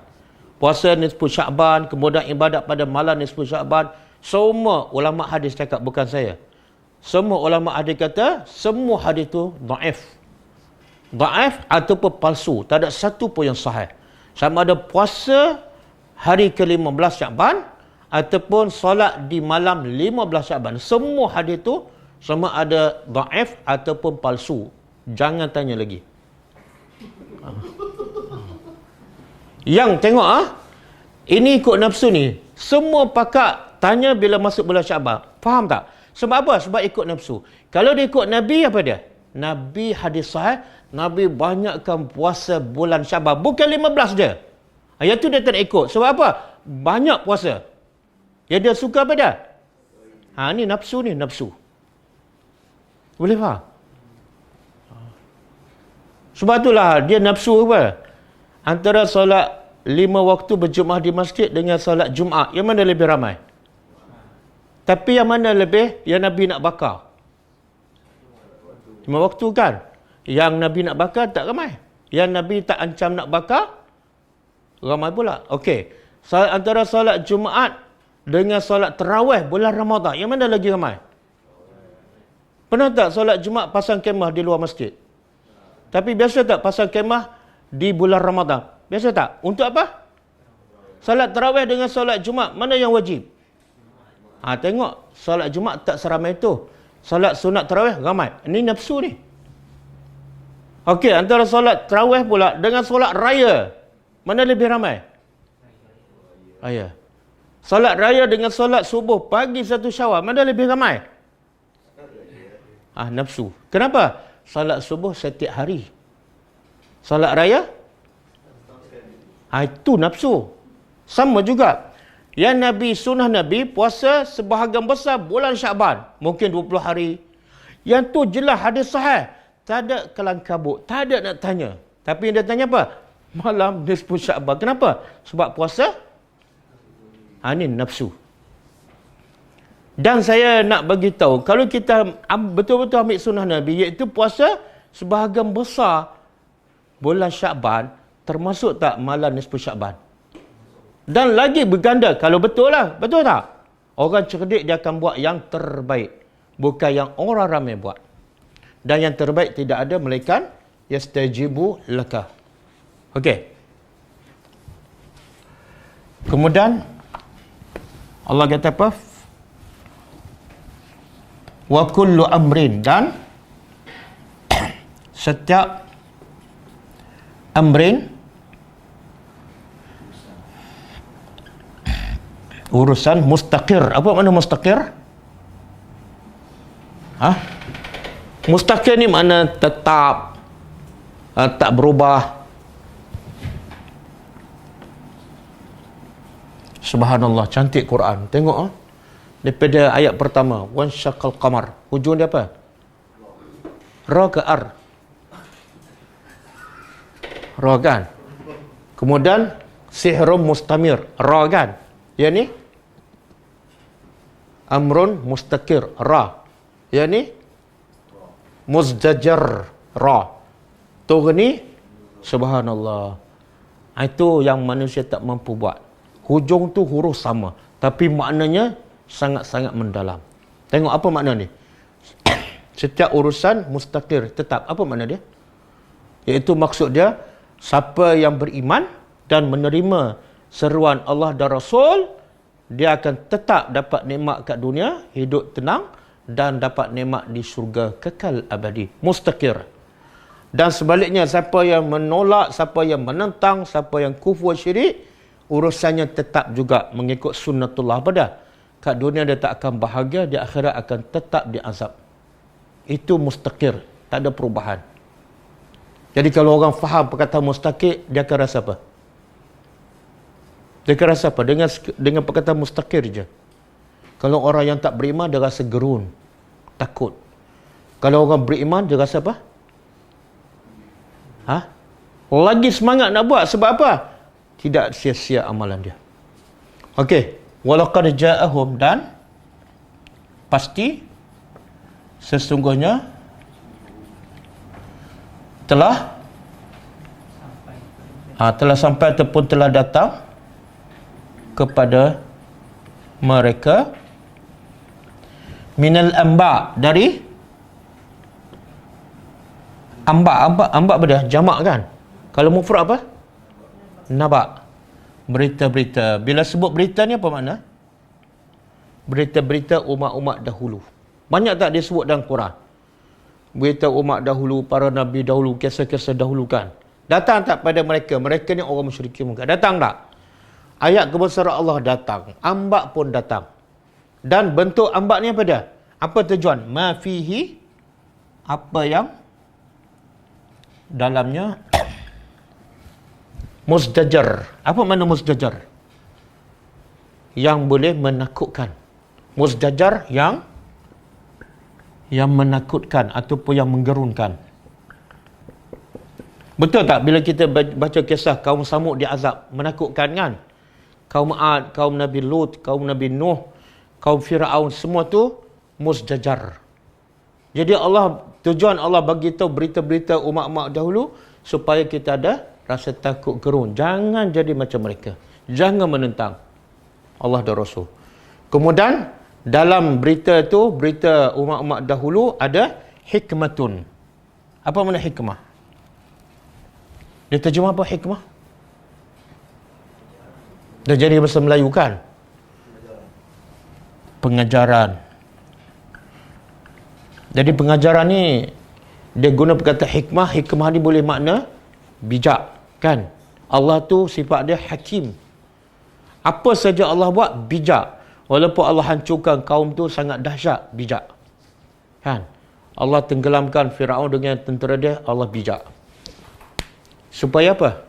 Puasa nisfu Sya'ban, kemudian ibadat pada malam nisfu Sya'ban. Semua ulama hadis cakap, bukan saya. Semua ulama hadis kata, semua hadis tu dhaif. Dhaif ataupun palsu. Tak ada satu pun yang sahih. Sama ada puasa hari ke-15 Sya'ban ataupun solat di malam 15 Sya'ban. Semua hadis tu sama ada dhaif ataupun palsu. Jangan tanya lagi. Yang tengok ini ikut nafsu ni. Semua pakak tanya bila masuk bulan Sya'ban. Faham tak? Sebab apa? Sebab ikut nafsu. Kalau dia ikut Nabi, apa dia? Nabi hadis sahih, Nabi banyakkan puasa bulan Sya'ban. Bukan 15 dia. Yang tu dia tak ikut. Sebab apa? Banyak puasa. Yang dia suka apa dia? Ni nafsu ni, nafsu. Boleh faham? Sebab itulah dia nafsu apa? Antara solat 5 waktu berjemaah di masjid dengan solat Jumaat, yang mana lebih ramai? Tapi yang mana lebih yang Nabi nak bakar? 5 waktu kan? Yang Nabi nak bakar tak ramai. Yang Nabi tak ancam nak bakar, ramai pula. Okey. Antara solat Jumaat dengan solat tarawih bulan Ramadan, yang mana lagi ramai? Pernah tak solat Jumaat pasang kemah di luar masjid? Tapi biasa tak pasang kemah di bulan Ramadan? Biasa tak? Untuk apa? Solat tarawih dengan solat Jumaat, mana yang wajib? Tengok, solat Jumaat tak seramai itu. Solat sunat tarawih ramai. Ini nafsu ni. Okey, antara solat tarawih pula dengan solat raya, mana lebih ramai? Raya. Solat raya dengan solat subuh pagi 1 Syawal, mana lebih ramai? Nafsu. Kenapa? Solat subuh setiap hari. Solat raya? Itu nafsu. Sama juga. Yang Nabi, sunnah Nabi, puasa sebahagian besar bulan Syaban. Mungkin 20 hari. Yang tu jelas hadis sahih. Tak ada kelang kabut. Tak ada nak tanya. Tapi yang dia tanya apa? Malam nisfu Syaban. Kenapa? Sebab puasa? Ini nafsu. Dan saya nak bagi tahu, kalau kita betul-betul ambil sunnah Nabi, iaitu puasa sebahagian besar bulan Syaban, termasuk tak malam nisfu Syaban? Dan lagi berganda, kalau betul lah. Betul tak? Orang cerdik dia akan buat yang terbaik. Bukan yang orang ramai buat. Dan yang terbaik tidak ada melainkan yastajibu laka. Okey. Kemudian Allah kata apa? Wa kullu amrin, dan setiap amrin, urusan mustaqir. Apa makna mustaqir? Mustaqir ni makna tetap, tak berubah. Subhanallah, cantik Quran. Tengok daripada ayat pertama, wan syaqal qamar. Hujung dia apa? Ra ke ar? Ra kan? Kemudian sihrum mustamir. Ra kan? Ya ni? Amrun mustaqir. Ra. Ya ni? Muzdajar. Ra. Tu ni? Subhanallah. Itu yang manusia tak mampu buat. Hujung tu huruf sama, tapi maknanya sangat-sangat mendalam. Tengok apa makna ni? Setiap urusan mustaqir, tetap. Apa makna dia? Iaitu maksud dia, siapa yang beriman dan menerima seruan Allah dan Rasul, dia akan tetap dapat nikmat kat dunia, hidup tenang, dan dapat nikmat di syurga kekal abadi. Mustaqir. Dan sebaliknya, siapa yang menolak, siapa yang menentang, siapa yang kufur syirik, urusannya tetap juga mengikut sunnatullah pada. Kat dunia dia tak akan bahagia, di akhirat akan tetap diazab. Itu mustaqir, tak ada perubahan. Jadi kalau orang faham perkataan mustaqir, dia akan rasa apa? Dia akan rasa apa? Dengan perkataan mustaqir je. Kalau orang yang tak beriman, dia rasa gerun, takut. Kalau orang beriman, dia rasa apa? Lagi semangat nak buat. Sebab apa? Tidak sia-sia amalan dia. Okey. Walaqad ja'ahum, dan pasti sesungguhnya telah sampai ataupun telah datang kepada mereka minal amba, dari amba apa dia? Jamak kan? Kalau mufrad apa? Naba. Berita-berita. Bila sebut berita ni apa makna? Berita-berita umat-umat dahulu. Banyak tak dia sebut dalam Quran? Berita umat dahulu, para nabi dahulu, kisah-kisah dahulu kan? Datang tak pada mereka? Mereka ni orang musyrikin muka. Datang tak? Ayat kebesaran Allah datang. Ambak pun datang. Dan bentuk ambak ni apa dia? Apa tujuan? Ma fihi, apa yang dalamnya muzdajar. Apa makna muzdajar? Yang boleh menakutkan. Muzdajar yang menakutkan ataupun yang menggerunkan. Betul tak bila kita baca kisah kaum Samud diazab, menakutkan kan? Kaum Ad, kaum Nabi Lut, kaum Nabi Nuh, kaum Firaun, semua tu muzdajar. Jadi tujuan Allah bagi tahu berita-berita umat-umat dahulu supaya kita ada rasa takut gerun. Jangan jadi macam mereka. Jangan menentang Allah dan Rasul. Kemudian dalam berita itu, berita umat-umat dahulu, ada hikmatun. Apa makna hikmah? Dia terjemah apa hikmah? Dah jadi bahasa Melayu kan? Pengajaran. Jadi pengajaran ni Dia guna perkataan hikmah. Hikmah ni boleh makna bijak, kan? Allah tu sifat dia hakim. Apa saja Allah buat bijak. Walaupun Allah hancurkan kaum tu sangat dahsyat, bijak, kan? Allah tenggelamkan Firaun dengan tentera dia, Allah bijak. Supaya apa?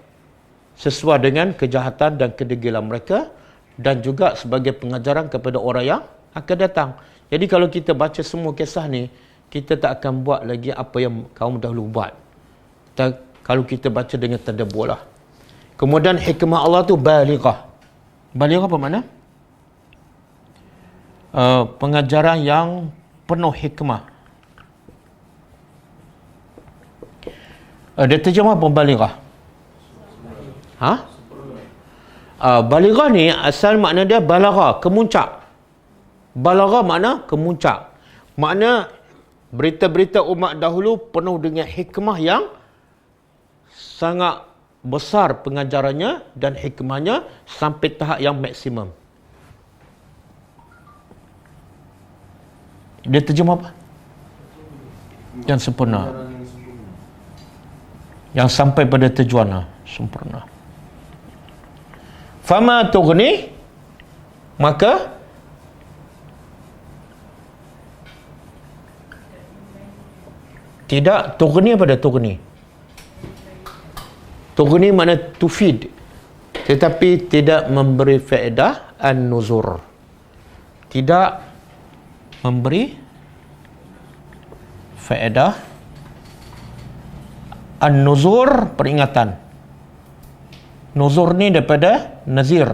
Sesuai dengan kejahatan dan kedegilan mereka, dan juga sebagai pengajaran kepada orang yang akan datang. Jadi kalau kita baca semua kisah ni, kita tak akan buat lagi apa yang kaum dahulu buat. Kalau kita baca dengan tadabbur lah. Kemudian hikmah Allah tu balighah. Balighah apa makna? Pengajaran yang penuh hikmah. Dia terjemah apa balighah? Balighah ni asal makna dia balagha, kemuncak. Balagha makna kemuncak. Makna berita-berita umat dahulu penuh dengan hikmah yang sangat besar pengajarannya, dan hikmahnya sampai tahap yang maksimum. Dia terjemah apa? Yang sempurna. Yang sampai pada tujuan sempurna. Fama tughni, maka tidak. Tughni apa dia tughni? Tughni makna tufid, tetapi tidak memberi faedah. An-nuzur, tidak memberi faedah. An-nuzur, peringatan. Nuzur ni daripada nazir.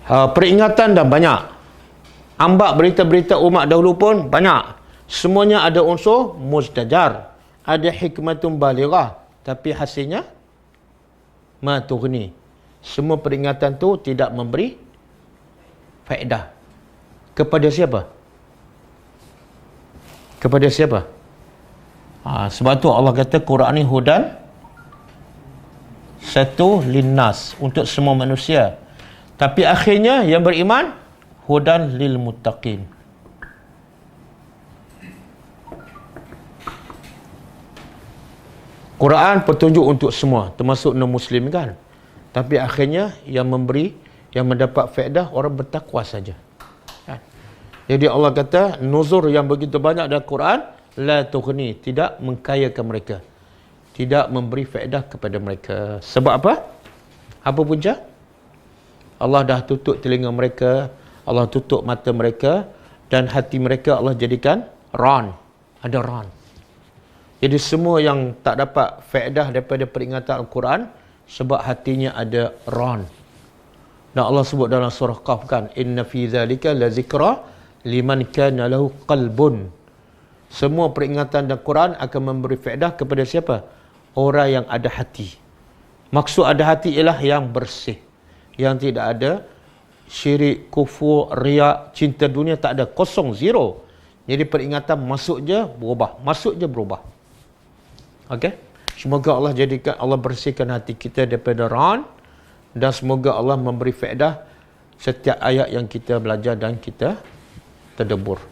Peringatan dah banyak. Ambak berita-berita umat dahulu pun banyak. Semuanya ada unsur muzdajar, ada hikmatun balighah, tapi hasilnya ma tughni. Semua peringatan tu tidak memberi faedah. Kepada siapa? Kepada siapa? Sebab tu Allah kata Quran ni hudan satu linnas, untuk semua manusia. Tapi akhirnya yang beriman hudan lil muttaqin. Quran petunjuk untuk semua, termasuk non-Muslim, kan? Tapi akhirnya yang memberi, yang mendapat faedah orang bertakwa saja. Kan? Jadi Allah kata nuzur yang begitu banyak dalam Quran, la tughni, tidak mengkayakan mereka, tidak memberi faedah kepada mereka. Sebab apa? Apa punca? Allah dah tutup telinga mereka, Allah tutup mata mereka, dan hati mereka Allah jadikan ran. Ada ran. Jadi semua yang tak dapat faedah daripada peringatan Al-Quran sebab hatinya ada ran. Dan Allah sebut dalam surah Qaf, kan, inna fi zalika la zikra liman kana lahu qalbun. Semua peringatan dan Quran akan memberi faedah kepada siapa? Orang yang ada hati. Maksud ada hati ialah yang bersih, yang tidak ada syirik, kufur, riak, cinta dunia, tak ada, kosong, zero. Jadi peringatan masuk je berubah, masuk je berubah. Okey? Semoga Allah jadikan, Allah bersihkan hati kita daripada ran, dan semoga Allah memberi faedah setiap ayat yang kita belajar dan kita tadabbur.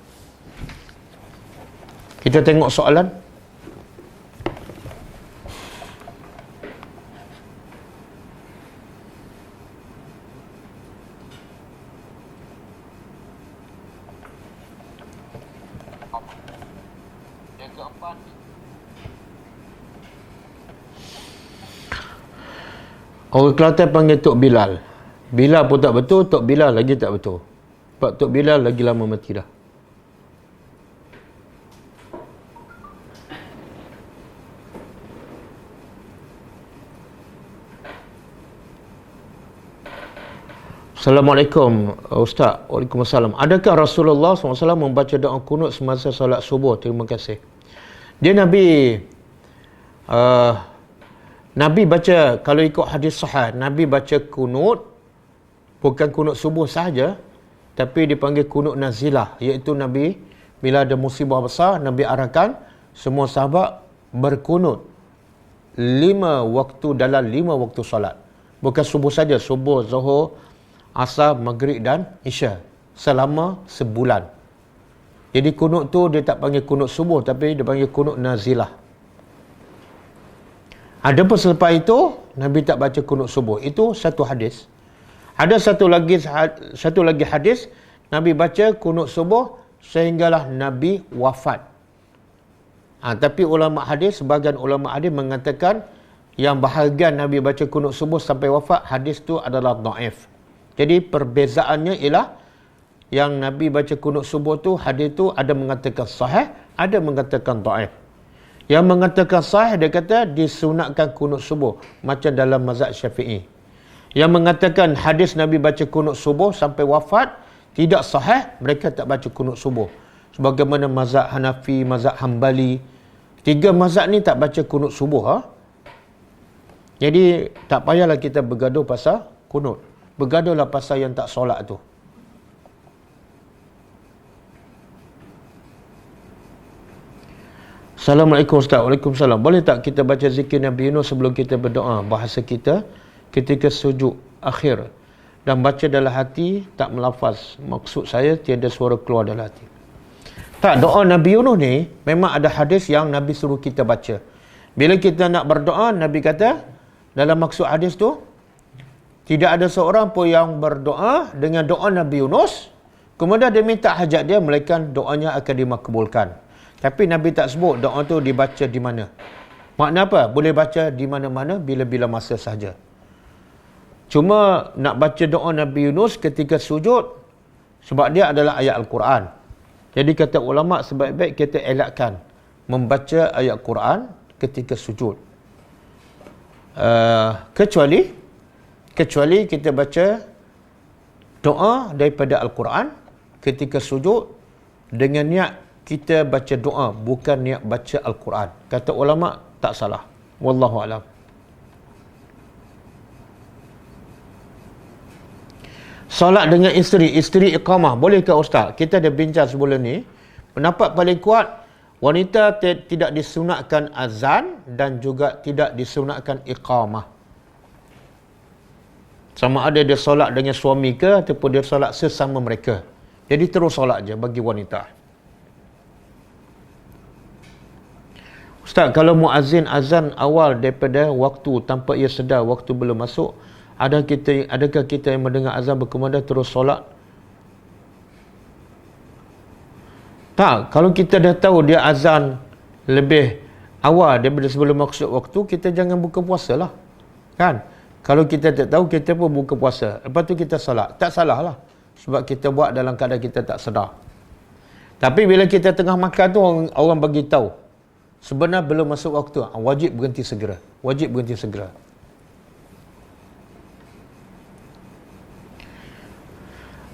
Kita tengok soalan. Yang keempat, orang Kelantan panggil Tok Bilal. Bilal pun tak betul, Tok Bilal lagi tak betul. Sebab Tok Bilal lagi lama mati dah. Assalamualaikum Ustaz. Waalaikumsalam. Adakah Rasulullah SAW membaca doa kunut semasa solat subuh? Terima kasih. Dia Nabi baca, kalau ikut hadis sahih, Nabi baca kunut, bukan kunut subuh sahaja, tapi dipanggil kunut nazilah, iaitu Nabi bila ada musibah besar, Nabi arahkan semua sahabat berkunut 5 waktu dalam 5 waktu solat. Bukan subuh saja, subuh, zuhur, asar, maghrib dan isya. selama sebulan. Jadi kunut tu dia tak panggil kunut subuh, tapi dia panggil kunut nazilah. Adapun selepas itu Nabi tak baca kunut subuh. Itu satu hadis. Ada satu lagi hadis Nabi baca kunut subuh sehinggalah Nabi wafat. Tapi ulama hadis, sebahagian ulama hadis mengatakan yang bahagian Nabi baca kunut subuh sampai wafat, hadis tu adalah dhaif. Jadi perbezaannya ialah yang Nabi baca kunut subuh tu, hadis tu ada mengatakan sahih, ada mengatakan dhaif. Yang mengatakan sahih dia kata disunatkan kunut subuh macam dalam mazhab Syafi'i. Yang mengatakan hadis Nabi baca kunut subuh sampai wafat tidak sahih, mereka tak baca kunut subuh. Sebagaimana mazhab Hanafi, mazhab Hambali, tiga mazhab ni tak baca kunut subuh. Jadi tak payahlah kita bergaduh pasal kunut. Bergaduhlah pasal yang tak solat tu. Assalamualaikum Ustaz. Waalaikumsalam. Boleh tak kita baca zikir Nabi Yunus sebelum kita berdoa? Bahasa kita ketika sujud akhir. Dan baca dalam hati, tak melafaz. Maksud saya, tiada suara keluar dalam hati. Tak, doa Nabi Yunus ni, memang ada hadis yang Nabi suruh kita baca. Bila kita nak berdoa, Nabi kata, dalam maksud hadis tu, tidak ada seorang pun yang berdoa dengan doa Nabi Yunus, kemudian dia minta hajat dia, melainkan doanya akan dimakbulkan. Tapi Nabi tak sebut doa tu dibaca di mana. Makna apa? Boleh baca di mana-mana, bila-bila masa sahaja. Cuma nak baca doa Nabi Yunus ketika sujud, sebab dia adalah ayat Al-Quran. Jadi kata ulama' sebaik-baik kita elakkan membaca ayat Quran ketika sujud. Kecuali kita baca doa daripada Al-Quran ketika sujud dengan niat kita baca doa, bukan niat baca Al-Quran. Kata ulama' tak salah. Wallahu a'lam. Solat dengan isteri iqamah. Boleh ke Ustaz? Kita dah bincang sebelum ni. Pendapat paling kuat, wanita tidak disunatkan azan dan juga tidak disunatkan iqamah. Sama ada dia solat dengan suami ke ataupun dia solat sesama mereka. Jadi terus solat je bagi wanita. Ustaz, kalau muazzin azan awal daripada waktu tanpa ia sedar waktu belum masuk, adakah kita yang mendengar azan berkumandang terus solat? Tak, kalau kita dah tahu dia azan lebih awal daripada sebelum masuk waktu, kita jangan buka puasa lah. Kan? Kalau kita tak tahu, kita pun buka puasa. Lepas tu kita solat. Tak salah lah. Sebab kita buat dalam keadaan kita tak sedar. Tapi bila kita tengah makan tu, orang bagi tahu sebenarnya belum masuk waktu, wajib berhenti segera. Wajib berhenti segera.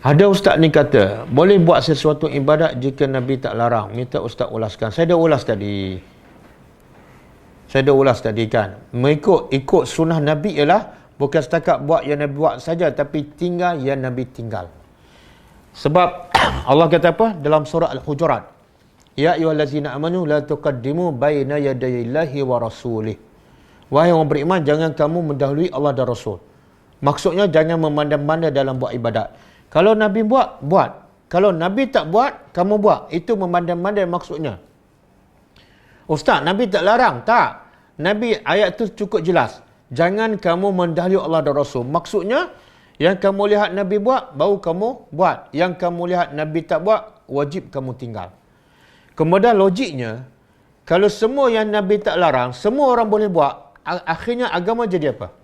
Ada ustaz ni kata, boleh buat sesuatu ibadat jika Nabi tak larang. Minta ustaz ulaskan. Saya dah ulas tadi kan. Ikut sunnah Nabi ialah bukan setakat buat yang Nabi buat saja, tapi tinggal yang Nabi tinggal. Sebab Allah kata apa? Dalam surah Al-Hujurat. Ya ayyuhallazina amanu la tuqaddimu baina yadayillahi wa rasulih. Wahai orang beriman, jangan kamu mendahului Allah dan Rasul. Maksudnya jangan memandang-mandang dalam buat ibadat. Kalau Nabi buat, buat. Kalau Nabi tak buat, kamu buat. Itu memandang-mandang maksudnya. Ustaz, Nabi tak larang? Tak. Nabi, ayat tu cukup jelas. Jangan kamu mendahului Allah dan Rasul. Maksudnya, yang kamu lihat Nabi buat, baru kamu buat. Yang kamu lihat Nabi tak buat, wajib kamu tinggal. Kemudian logiknya, kalau semua yang Nabi tak larang, semua orang boleh buat, akhirnya agama jadi apa?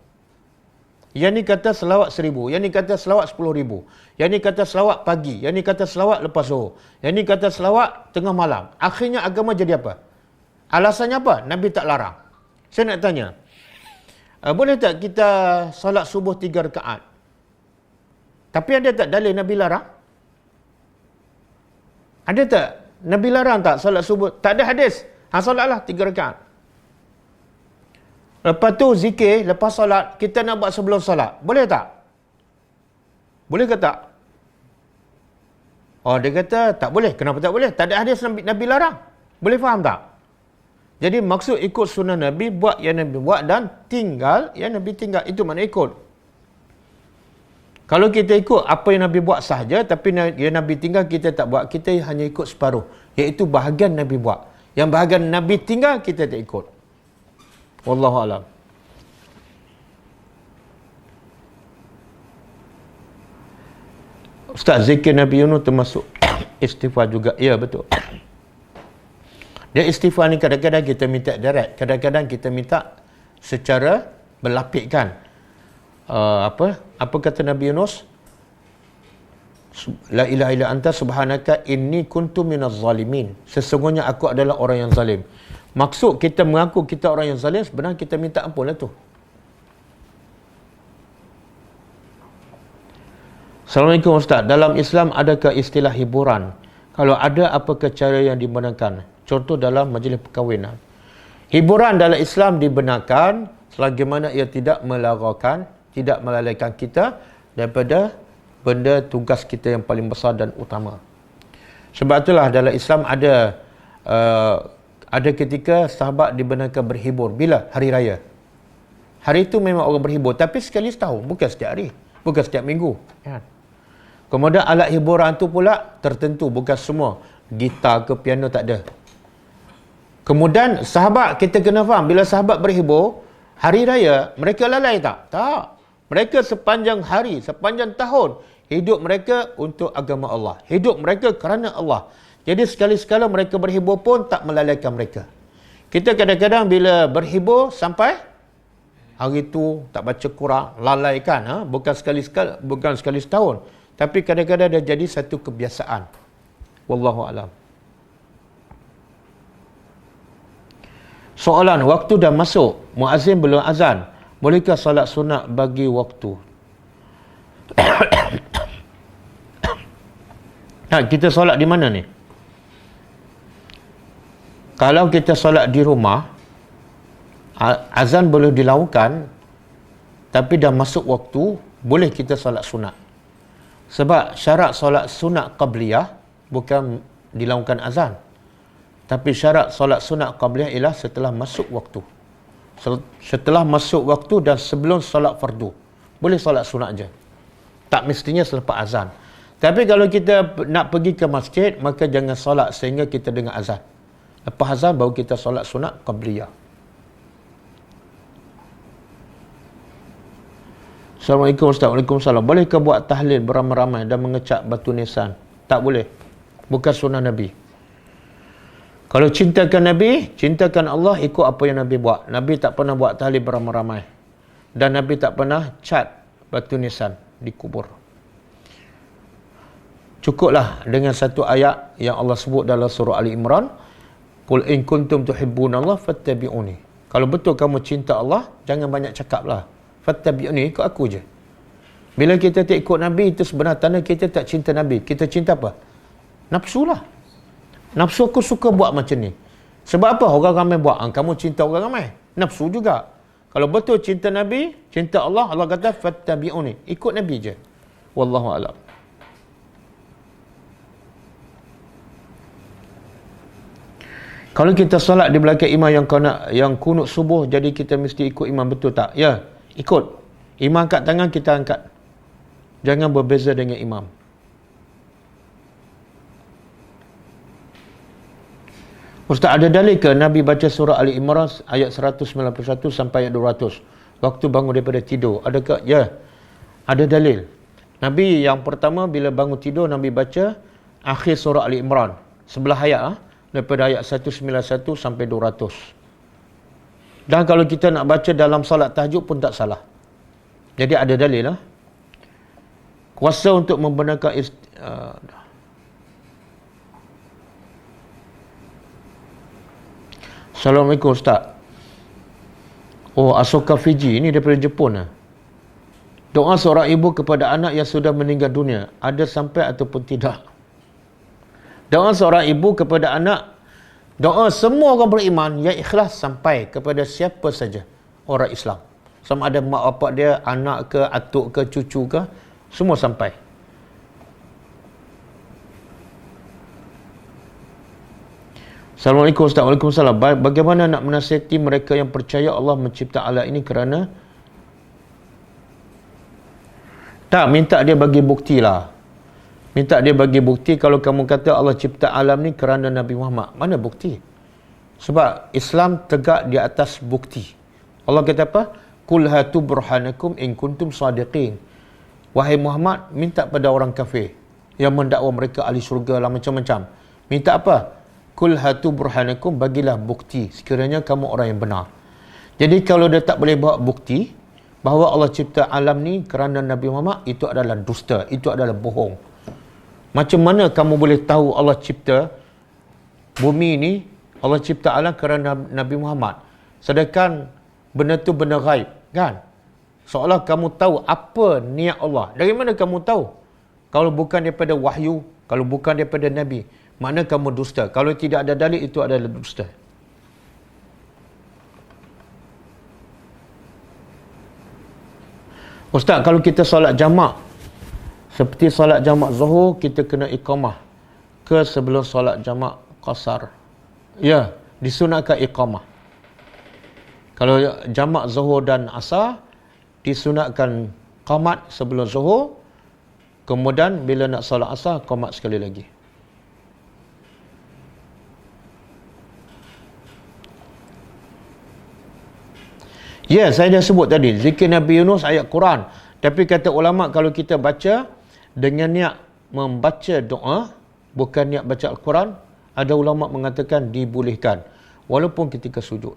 Yang ni kata selawat 1000, yang ni kata selawat 10,000, yang ni kata selawat pagi, yang ni kata selawat lepas zuhur, yang ni kata selawat tengah malam. Akhirnya agama jadi apa? Alasannya apa? Nabi tak larang. Saya nak tanya, boleh tak kita salat subuh 3 rakaat? Tapi ada tak dalil Nabi larang? Ada tak? Nabi larang tak salat subuh? Tak ada hadis. Salatlah 3 rakaat. Lepas tu zikir, lepas solat, kita nak buat sebelum solat. Boleh tak? Boleh ke tak? Oh, dia kata tak boleh. Kenapa tak boleh? Tak ada hadis Nabi larang. Boleh faham tak? Jadi maksud ikut sunnah Nabi, buat yang Nabi buat dan tinggal yang Nabi tinggal. Itu makna ikut. Kalau kita ikut apa yang Nabi buat sahaja, tapi yang Nabi tinggal kita tak buat, kita hanya ikut separuh. Iaitu bahagian Nabi buat. Yang bahagian Nabi tinggal, kita tak ikut. Wallahu a'lam. Ustaz, zikir Nabi Yunus termasuk istighfar juga. Ya, betul. Dia istighfar ni kadang-kadang kita minta direct, kadang-kadang kita minta secara berlapikkan. Apa kata Nabi Yunus? La ilaha illa anta subhanaka inni kuntu minaz zalimin. Sesungguhnya aku adalah orang yang zalim. Maksud kita mengaku kita orang yang zalim, sebenarnya kita minta ampun lah tu. Assalamualaikum Ustaz. Dalam Islam adakah istilah hiburan? Kalau ada, apakah cara yang dibenarkan? Contoh dalam majlis perkahwinan. Hiburan dalam Islam dibenarkan selagi mana ia tidak melarakan, tidak melalaikan kita daripada benda tugas kita yang paling besar dan utama. Sebab itulah dalam Islam ada ketika sahabat dibenarkan berhibur. Bila? Hari raya. Hari itu memang orang berhibur, tapi sekali setahun, bukan setiap hari, bukan setiap minggu. Ya. Kemudian alat hiburan tu pula tertentu, bukan semua. Gitar ke piano tak ada. Kemudian sahabat, kita kena faham, bila sahabat berhibur, hari raya, mereka lalai tak? Tak. Mereka sepanjang hari, sepanjang tahun, hidup mereka untuk agama Allah. Hidup mereka kerana Allah. Jadi sekali-sekala mereka berhibur pun tak melalaikan mereka. Kita kadang-kadang bila berhibur sampai hari tu tak baca Quran, lalaikan. Bukan sekali setahun. Tapi kadang-kadang dah jadi satu kebiasaan. Wallahu a'lam. Soalan, waktu dah masuk, muazzin belum azan. Bolehkah solat sunat bagi waktu? Nah, kita solat di mana ni? Kalau kita solat di rumah, azan boleh dilakukan, tapi dah masuk waktu, boleh kita solat sunat. Sebab syarat solat sunat qabliyah bukan dilakukan azan. Tapi syarat solat sunat qabliyah ialah setelah masuk waktu. Setelah masuk waktu dan sebelum solat fardu. Boleh solat sunat je. Tak mestinya selepas azan. Tapi kalau kita nak pergi ke masjid, maka jangan solat sehingga kita dengar azan. Lepas azan baru kita solat sunat qabliyah. Assalamualaikum Ustaz. Waalaikumsalam. Bolehkah buat tahlil beramai-ramai dan mengecap batu nisan? Tak boleh. Bukan sunnah Nabi. Kalau cintakan Nabi, cintakan Allah, ikut apa yang Nabi buat. Nabi tak pernah buat tahlil beramai-ramai. Dan Nabi tak pernah cat batu nisan di kubur. Cukuplah dengan satu ayat yang Allah sebut dalam surah Ali Imran. Qul in kuntum tuhibbunallah fattabi'uni. Kalau betul kamu cinta Allah, jangan banyak cakaplah. Fattabi'uni, ikut aku je. Bila kita tak ikut Nabi, itu sebenarnya tanda kita tak cinta Nabi. Kita cinta apa? Nafsu lah. Nafsu aku suka buat macam ni. Sebab apa? Orang ramai buat. Kamu cinta orang ramai. Nafsu juga. Kalau betul cinta Nabi, cinta Allah, Allah kata fattabi'uni. Ikut Nabi je. Wallahu a'lam. Kalau kita solat di belakang imam yang kunut subuh, jadi kita mesti ikut imam, betul tak? Ya, ikut. Imam angkat tangan, kita angkat. Jangan berbeza dengan imam. Ustaz, ada dalil ke Nabi baca surah Ali Imran ayat 191 sampai ayat 200 waktu bangun daripada tidur? Adakah? Ya, ada dalil. Nabi yang pertama bila bangun tidur, Nabi baca akhir surah Ali Imran, sebelah ayat daripada ayat 191 sampai 200. Dan kalau kita nak baca dalam solat tahajud pun tak salah. Jadi ada dalil lah. Kuasa untuk membenarkan Assalamualaikum Ustaz. Oh, Asoka Fiji ni daripada Jepun lah. Doa seorang ibu kepada anak yang sudah meninggal dunia, ada sampai ataupun tidak? Doa seorang ibu kepada anak, doa semua orang beriman yang ikhlas sampai kepada siapa saja orang Islam. Sama ada mak bapak dia, anak ke, atuk ke, cucu ke, semua sampai. Assalamualaikum Ustaz. Waalaikumsalam. Bagaimana nak menasihati mereka yang percaya Allah mencipta alat ini kerana Tak, minta dia bagi bukti lah. Minta dia bagi bukti kalau kamu kata Allah cipta alam ni kerana Nabi Muhammad. Mana bukti? Sebab Islam tegak di atas bukti. Allah kata apa? Qul hatu burhanakum in kuntum sadiqin. Wahai Muhammad, minta pada orang kafir yang mendakwa mereka ahli syurga lah macam-macam. Minta apa? Qul hatu burhanakum, bagilah bukti sekiranya kamu orang yang benar. Jadi kalau dia tak boleh bawa bukti bahawa Allah cipta alam ni kerana Nabi Muhammad, itu adalah dusta, itu adalah bohong. Macam mana kamu boleh tahu Allah cipta bumi ni, Allah cipta alam kerana Nabi Muhammad? Sedangkan benda tu benda ghaib, kan? Seolah kamu tahu apa niat Allah. Dari mana kamu tahu? Kalau bukan daripada wahyu, kalau bukan daripada Nabi, mana kamu dusta? Kalau tidak ada dalil, itu adalah dusta. Ustaz, kalau kita solat jamak, seperti solat jamak Zuhur, kita kena iqamah ke sebelum solat jamak qasar? Ya, disunatkan iqamah. Kalau jamak Zuhur dan Asar, disunatkan qamat sebelum Zuhur, kemudian bila nak solat Asar, qamat sekali lagi. Ya, saya dah sebut tadi, zikir Nabi Yunus ayat Quran. Tapi kata ulama, kalau kita baca dengan niat membaca doa, bukan niat baca Al-Quran, ada ulama mengatakan dibolehkan, walaupun ketika sujud.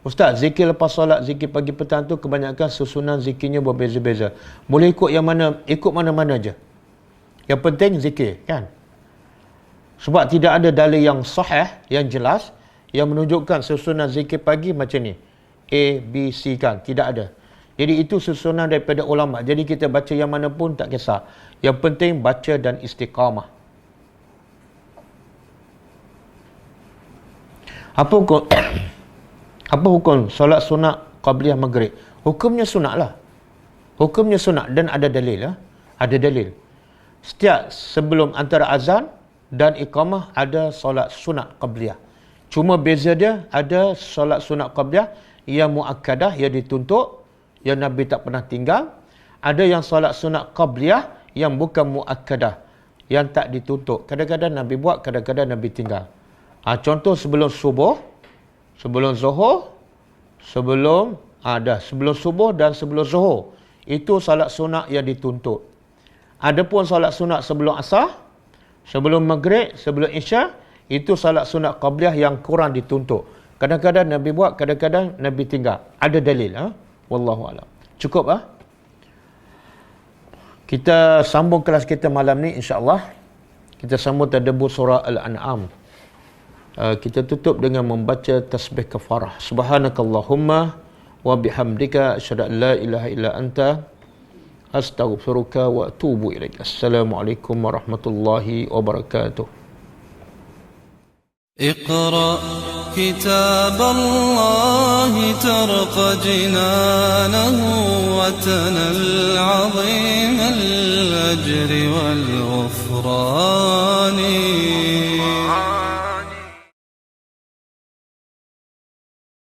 Ustaz, zikir lepas solat, zikir pagi petang tu kebanyakan susunan zikirnya berbeza-beza. Boleh ikut yang mana? Ikut mana-mana je. Yang penting zikir, kan? Sebab tidak ada dalil yang sahih, yang jelas, yang menunjukkan susunan zikir pagi macam ni. A, B, C, kan? Tidak ada. Jadi itu susunan daripada ulama. Jadi kita baca yang mana pun tak kisah. Yang penting baca dan istiqamah. Apa hukum solat sunat qabliyah maghrib? Hukumnya sunat lah. Hukumnya sunat dan ada dalil lah. Ada dalil. Setiap sebelum antara azan dan iqamah ada solat sunat qabliyah. Cuma beza dia, ada solat sunat qabliyah yang muakkadah, yang dituntut, yang Nabi tak pernah tinggal. Ada yang solat sunat qabliyah yang bukan muakkadah, yang tak dituntut. Kadang-kadang Nabi buat, kadang-kadang Nabi tinggal. Contoh sebelum subuh, sebelum zuhur, sebelum subuh dan sebelum zuhur. Itu solat sunat yang dituntut. Adapun solat sunat sebelum asar, sebelum maghrib, sebelum isya, itu solat sunat qabliyah yang kurang dituntut. Kadang-kadang Nabi buat, kadang-kadang Nabi tinggal. Ada dalil. Wallahu a'lam. Cukup Kita sambung kelas kita malam ni insya-Allah. Kita sambung tadabbur surah Al-An'am. Kita tutup dengan membaca tasbih kafarah. Subhanakallahumma wa bihamdika asyhadu an la ilaha illa anta astaghfiruka wa atubu ilaik. Assalamualaikum warahmatullahi wabarakatuh. اقرأ كتاب الله ترق جنانه وتنل عظيم الأجر والغفران.